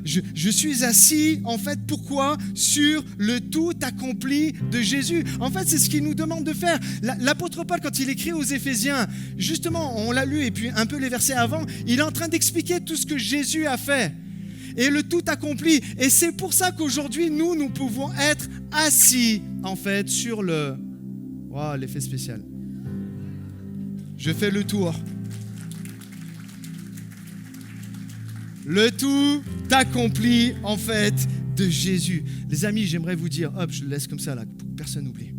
je suis assis en fait, pourquoi? Sur le tout accompli de Jésus. En fait, c'est ce qu'il nous demande de faire. L'apôtre Paul, quand il écrit aux Éphésiens, justement, on l'a lu et puis un peu les versets avant, il est en train d'expliquer tout ce que Jésus a fait. Et le tout accompli. Et c'est pour ça qu'aujourd'hui, nous pouvons être assis, en fait, sur le... Wow, l'effet spécial. Je fais le tour. Le tout accompli, en fait, de Jésus. Les amis, j'aimerais vous dire, hop, je le laisse comme ça, là, pour que personne n'oublie.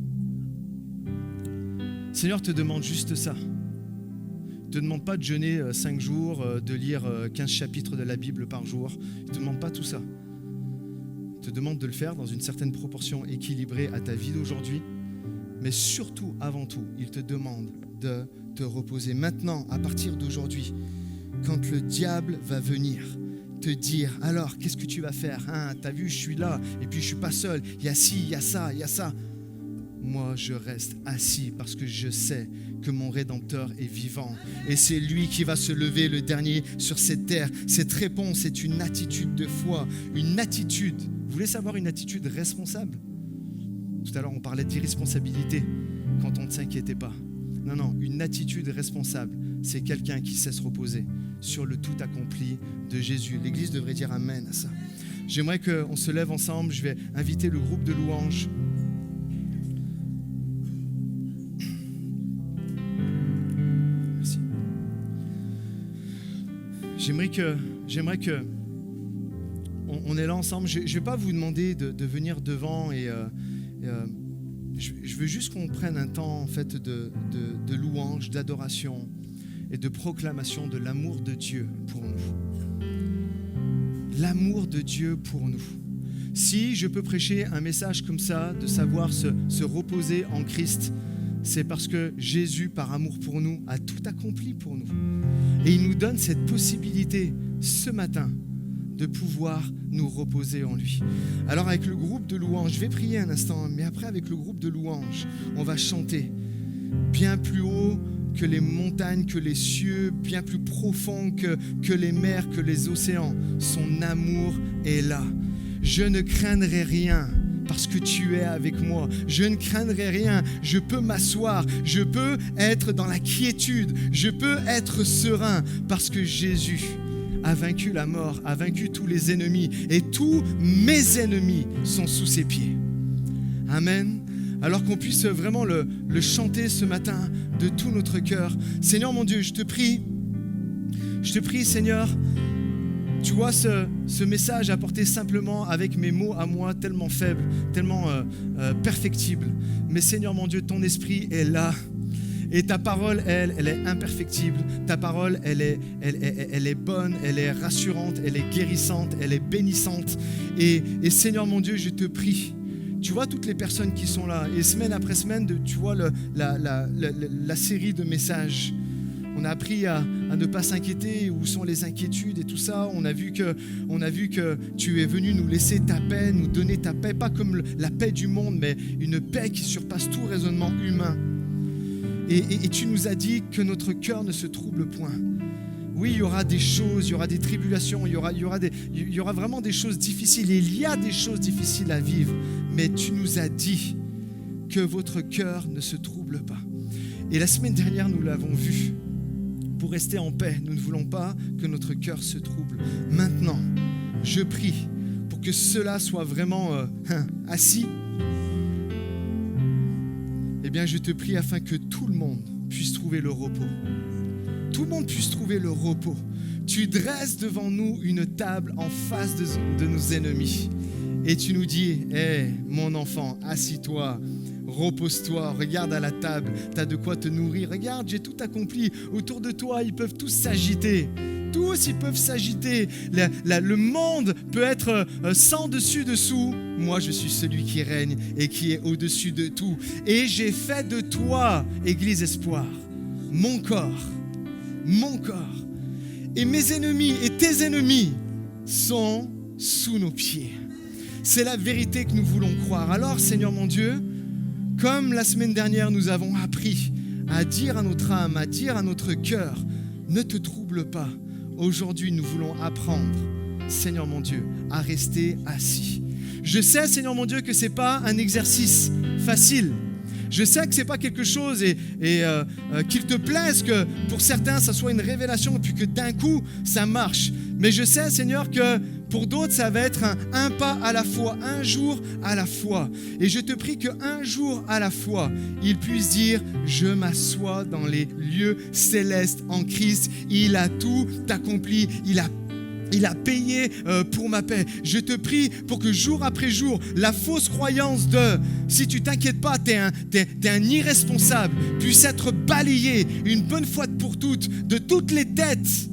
Le Seigneur te demande juste ça. Il ne te demande pas de jeûner 5 jours, de lire 15 chapitres de la Bible par jour. Il ne te demande pas tout ça. Il te demande de le faire dans une certaine proportion équilibrée à ta vie d'aujourd'hui. Mais surtout, avant tout, il te demande de te reposer. Maintenant, à partir d'aujourd'hui, quand le diable va venir te dire, alors, qu'est-ce que tu vas faire? T'as vu, je suis là, et puis je ne suis pas seul. Il y a ci, il y a ça, il y a ça. moi je reste assis parce que je sais que mon Rédempteur est vivant. Et c'est lui qui va se lever le dernier sur cette terre. Cette réponse est une attitude de foi, une attitude. Vous voulez savoir une attitude responsable? Tout à l'heure on parlait d'irresponsabilité quand on ne s'inquiétait pas. Non, une attitude responsable, c'est quelqu'un qui sait se reposer sur le tout accompli de Jésus. L'Église devrait dire amen à ça. J'aimerais qu'on se lève ensemble. Je vais inviter le groupe de louanges. Merci. J'aimerais que on est là ensemble. Je ne vais pas vous demander de venir devant et je veux juste qu'on prenne un temps en fait de louange, d'adoration et de proclamation de l'amour de Dieu pour nous. L'amour de Dieu pour nous. Si je peux prêcher un message comme ça, de savoir se reposer en Christ, c'est parce que Jésus, par amour pour nous, a tout accompli pour nous. Et il nous donne cette possibilité ce matin de pouvoir nous reposer en lui. Alors avec le groupe de louanges, je vais prier un instant, mais après avec le groupe de louanges, on va chanter bien plus haut que les montagnes, que les cieux, bien plus profond que les mers, que les océans. Son amour est là. Je ne craindrai rien parce que tu es avec moi. Je ne craindrai rien. Je peux m'asseoir. Je peux être dans la quiétude. Je peux être serein parce que Jésus a vaincu la mort, a vaincu tous les ennemis. Et tous mes ennemis sont sous ses pieds. Amen. Alors qu'on puisse vraiment le chanter ce matin de tout notre cœur. Seigneur mon Dieu, je te prie Seigneur, tu vois ce message apporté simplement avec mes mots à moi tellement faibles, tellement perfectibles. Mais Seigneur mon Dieu, ton esprit est là. Et ta parole, elle est imperfectible. Ta parole, elle est bonne, elle est rassurante, elle est guérissante, elle est bénissante. Et Seigneur mon Dieu, je te prie, tu vois toutes les personnes qui sont là, et semaine après semaine, tu vois la série de messages. On a appris à ne pas s'inquiéter, où sont les inquiétudes et tout ça. On a vu que tu es venu nous laisser ta paix, nous donner ta paix, pas comme la paix du monde, mais une paix qui surpasse tout raisonnement humain. Et tu nous as dit que notre cœur ne se trouble point. Oui, il y aura des choses, il y aura des tribulations, il y aura vraiment des choses difficiles. Et il y a des choses difficiles à vivre. Mais tu nous as dit que votre cœur ne se trouble pas. Et la semaine dernière, nous l'avons vu. Pour rester en paix, nous ne voulons pas que notre cœur se trouble. Maintenant, je prie pour que cela soit vraiment assis. Eh bien, je te prie afin que tout le monde puisse trouver le repos. Tout le monde puisse trouver le repos. Tu dresses devant nous une table en face de nos ennemis. Et tu nous dis, mon enfant, assis-toi, repose-toi, regarde à la table, tu as de quoi te nourrir. Regarde, j'ai tout accompli. Autour de toi, ils peuvent tous s'agiter. Tous, ils peuvent s'agiter. Le monde peut être sans dessus-dessous. Moi, je suis celui qui règne et qui est au-dessus de tout. Et j'ai fait de toi, Église Espoir, mon corps. Et mes ennemis et tes ennemis sont sous nos pieds. C'est la vérité que nous voulons croire. Alors, Seigneur mon Dieu, comme la semaine dernière, nous avons appris à dire à notre âme, à dire à notre cœur, ne te trouble pas. Aujourd'hui, nous voulons apprendre, Seigneur mon Dieu, à rester assis. Je sais, Seigneur mon Dieu, que ce n'est pas un exercice facile. Je sais que ce n'est pas quelque chose qu'il te plaise que pour certains, ça soit une révélation et puis que d'un coup, ça marche. Mais je sais, Seigneur, que pour d'autres, ça va être un pas à la fois, un jour à la fois. Et je te prie qu'un jour à la fois, ils puissent dire « Je m'assois dans les lieux célestes en Christ. Il a tout accompli. Il a payé pour ma paix. » Je te prie pour que jour après jour, la fausse croyance de « si tu t'inquiètes pas, t'es un irresponsable » puisse être balayée une bonne fois pour toutes de toutes les têtes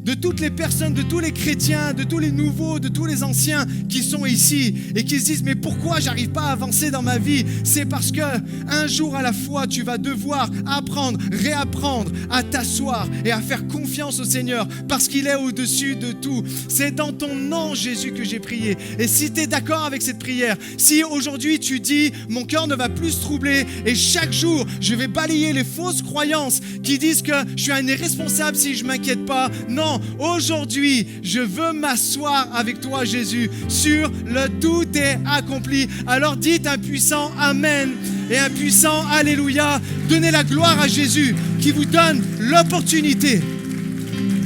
de toutes les personnes, de tous les chrétiens, de tous les nouveaux, de tous les anciens qui sont ici et qui se disent mais pourquoi j'arrive pas à avancer dans ma vie? C'est parce que un jour à la fois tu vas devoir apprendre, réapprendre à t'asseoir et à faire confiance au Seigneur parce qu'il est au-dessus de tout. C'est dans ton nom Jésus que j'ai prié. Et si tu es d'accord avec cette prière, si aujourd'hui tu dis mon cœur ne va plus se troubler et chaque jour je vais balayer les fausses croyances qui disent que je suis un irresponsable si je m'inquiète pas. Non, aujourd'hui, je veux m'asseoir avec toi, Jésus, sur le tout est accompli. Alors dites un puissant Amen et un puissant Alléluia. Donnez la gloire à Jésus qui vous donne l'opportunité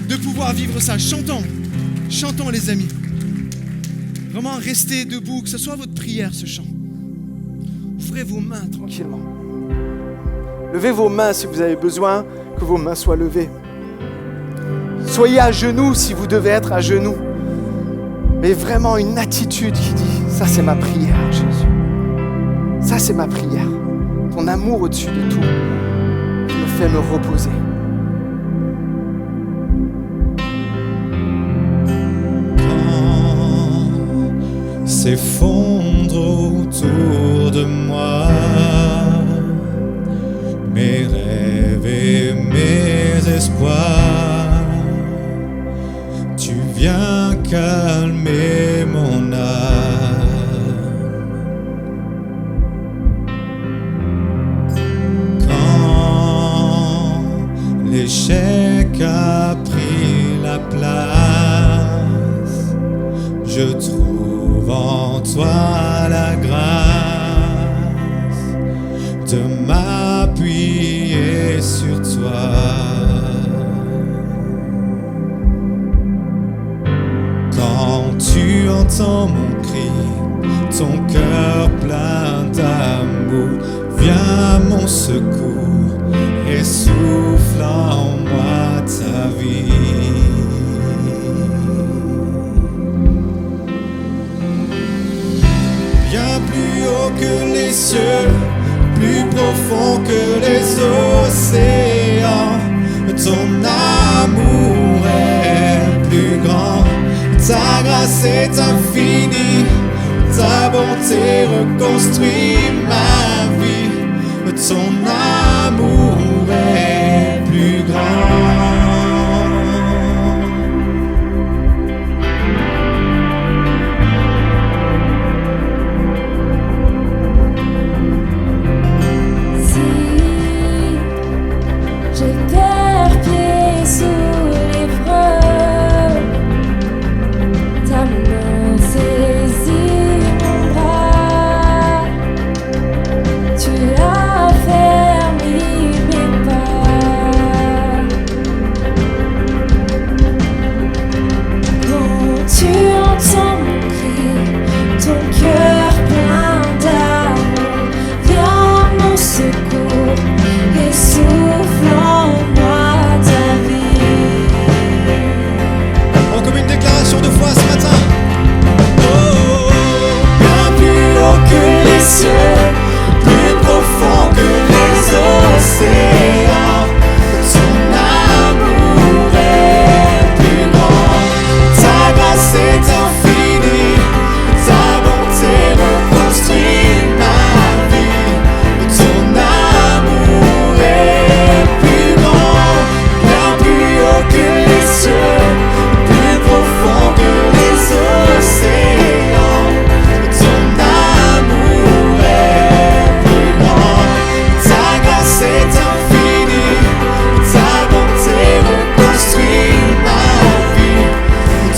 de pouvoir vivre ça. Chantons, chantons les amis. Vraiment, restez debout, que ce soit votre prière, ce chant. Ouvrez vos mains tranquillement. Levez vos mains si vous avez besoin que vos mains soient levées. Soyez à genoux si vous devez être à genoux. Mais vraiment une attitude qui dit, ça c'est ma prière, Jésus. Ça c'est ma prière. Ton amour au-dessus de tout qui me fait me reposer. Quand s'effondre autour de moi mes rêves et mes espoirs, tu viens calmer mon âme. Quand l'échec a pris la place, je trouve en toi la grâce de m'appuyer sur toi. Quand tu entends mon cri, ton cœur plein d'amour, viens à mon secours et souffle en moi ta vie. Bien plus haut que les cieux, plus profond que les océans, ton amour est plus grand. Ta grâce est infinie, ta bonté reconstruit ma vie. Ton amour est plus grand. Si je perds pied sous l'épreuve, ta main saisit mon bras, tu as fermé mes pas. Quand tu entends mon cri, ton cœur plein d'amour, viens à mon secours et souffle en moi ta vie. Oh, comme une déclaration de foi ce matin. Oh, bien plus haut que les cieux, plus profond que les océans, ton amour est plus grand. Ta grâce est infinie, ta bonté reconstruit ma vie. Ton amour est plus grand, bien plus haut que les cieux, plus profond que les océans. Ton amour est plus grand, ta grâce est infinie, ta bonté reconstruit ma vie.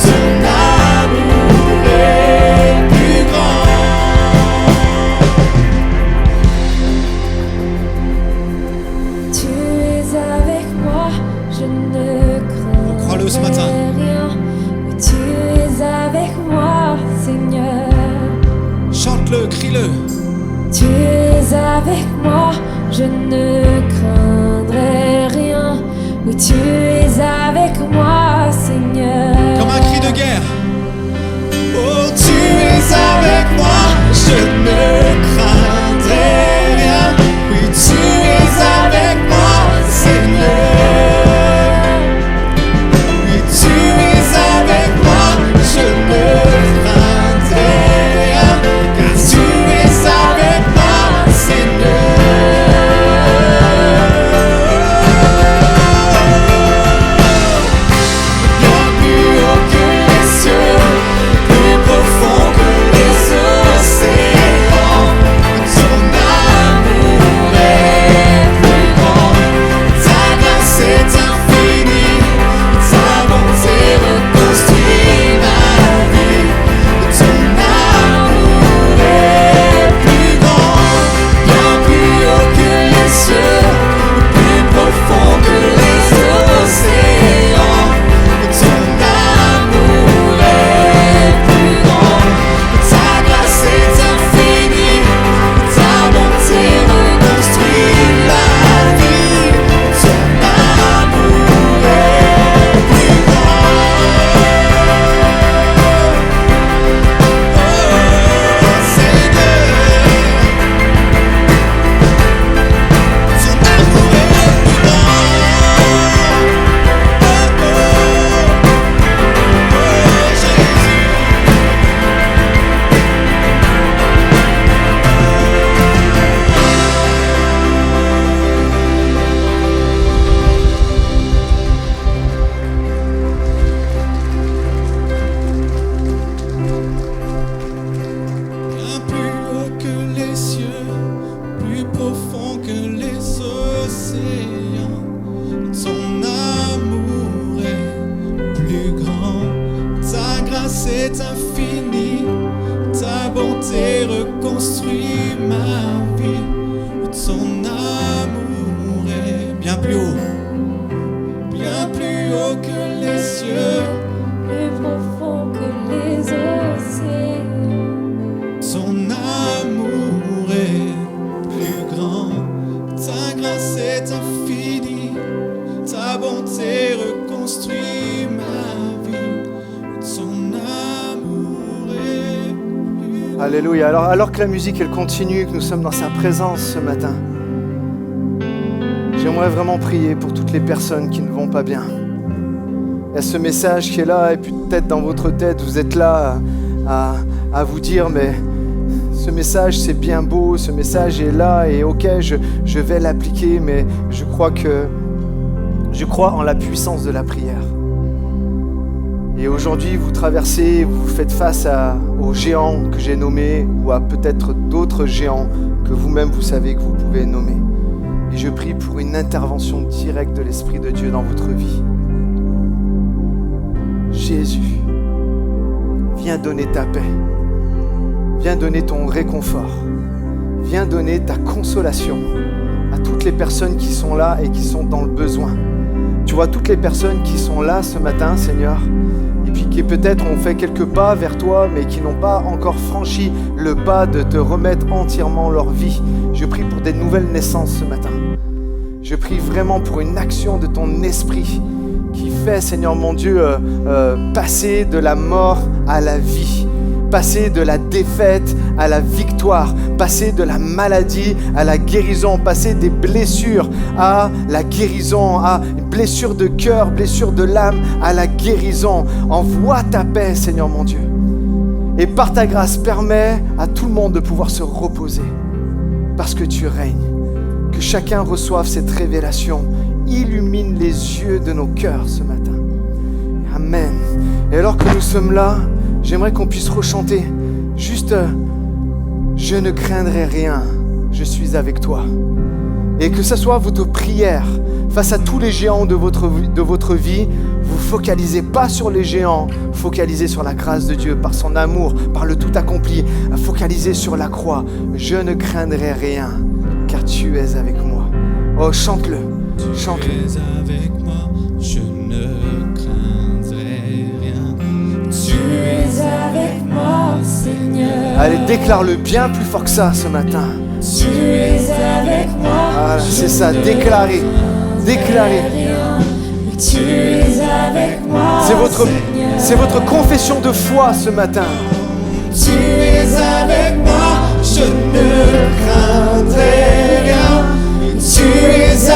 Ton amour est plus grand. Tu es avec moi, je ne crains Crois-le ce matin. rien. Oui, tu es avec moi, Seigneur. Chante-le, crie-le. Tu es avec moi, je ne craindrai rien. Oui, tu es avec moi, Seigneur. Comme un cri de guerre. Oh, tu es avec moi, je ne craindrai rien. Oui, tu es avec moi, Seigneur. Oui, tu est infinie, ta bonté reconstruit ma vie, ton amour est pur. Alléluia. Alors que la musique elle continue, que nous sommes dans sa présence ce matin, j'aimerais vraiment prier pour toutes les personnes qui ne vont pas bien. Il y a ce message qui est là, et puis peut-être dans votre tête, vous êtes là à vous dire, mais ce message c'est bien beau, ce message est là, et ok, je vais l'appliquer, mais je crois en la puissance de la prière. Et aujourd'hui, vous traversez, vous faites face aux géants que j'ai nommés, ou à peut-être d'autres géants que vous-même vous savez que vous pouvez nommer. Et je prie pour une intervention directe de l'Esprit de Dieu dans votre vie. Jésus, viens donner ta paix, viens donner ton réconfort, viens donner ta consolation à toutes les personnes qui sont là et qui sont dans le besoin. Tu vois toutes les personnes qui sont là ce matin, Seigneur, et puis qui peut-être ont fait quelques pas vers toi, mais qui n'ont pas encore franchi le pas de te remettre entièrement leur vie. Je prie pour des nouvelles naissances ce matin. Je prie vraiment pour une action de ton esprit qui fait, Seigneur mon Dieu, passer de la mort à la vie, passer de la défaite à la victoire, passer de la maladie à la guérison, passer des blessures à la guérison, à une blessure de cœur, blessure de l'âme, à la guérison. Envoie ta paix, Seigneur mon Dieu. Et par ta grâce, permets à tout le monde de pouvoir se reposer parce que tu règnes. Que chacun reçoive cette révélation. Illumine les yeux de nos cœurs ce matin. Amen. Et alors que nous sommes là, j'aimerais qu'on puisse rechanter juste « Je ne craindrai rien, je suis avec toi ». Et que ce soit votre prière face à tous les géants de votre vie, vous focalisez pas sur les géants, focalisez sur la grâce de Dieu, par son amour, par le tout accompli, focalisez sur la croix. Je ne craindrai rien, car tu es avec moi. Oh, chante-le, chante-le. Tu es avec moi, je ne craindrai rien. Tu es avec moi, Seigneur. Allez, déclare-le bien plus fort que ça ce matin. Tu es avec moi. Voilà, c'est ça, déclarez, déclarez. Tu es avec moi. C'est votre confession de foi ce matin. Tu es avec moi, je ne craindrai rien. Tu es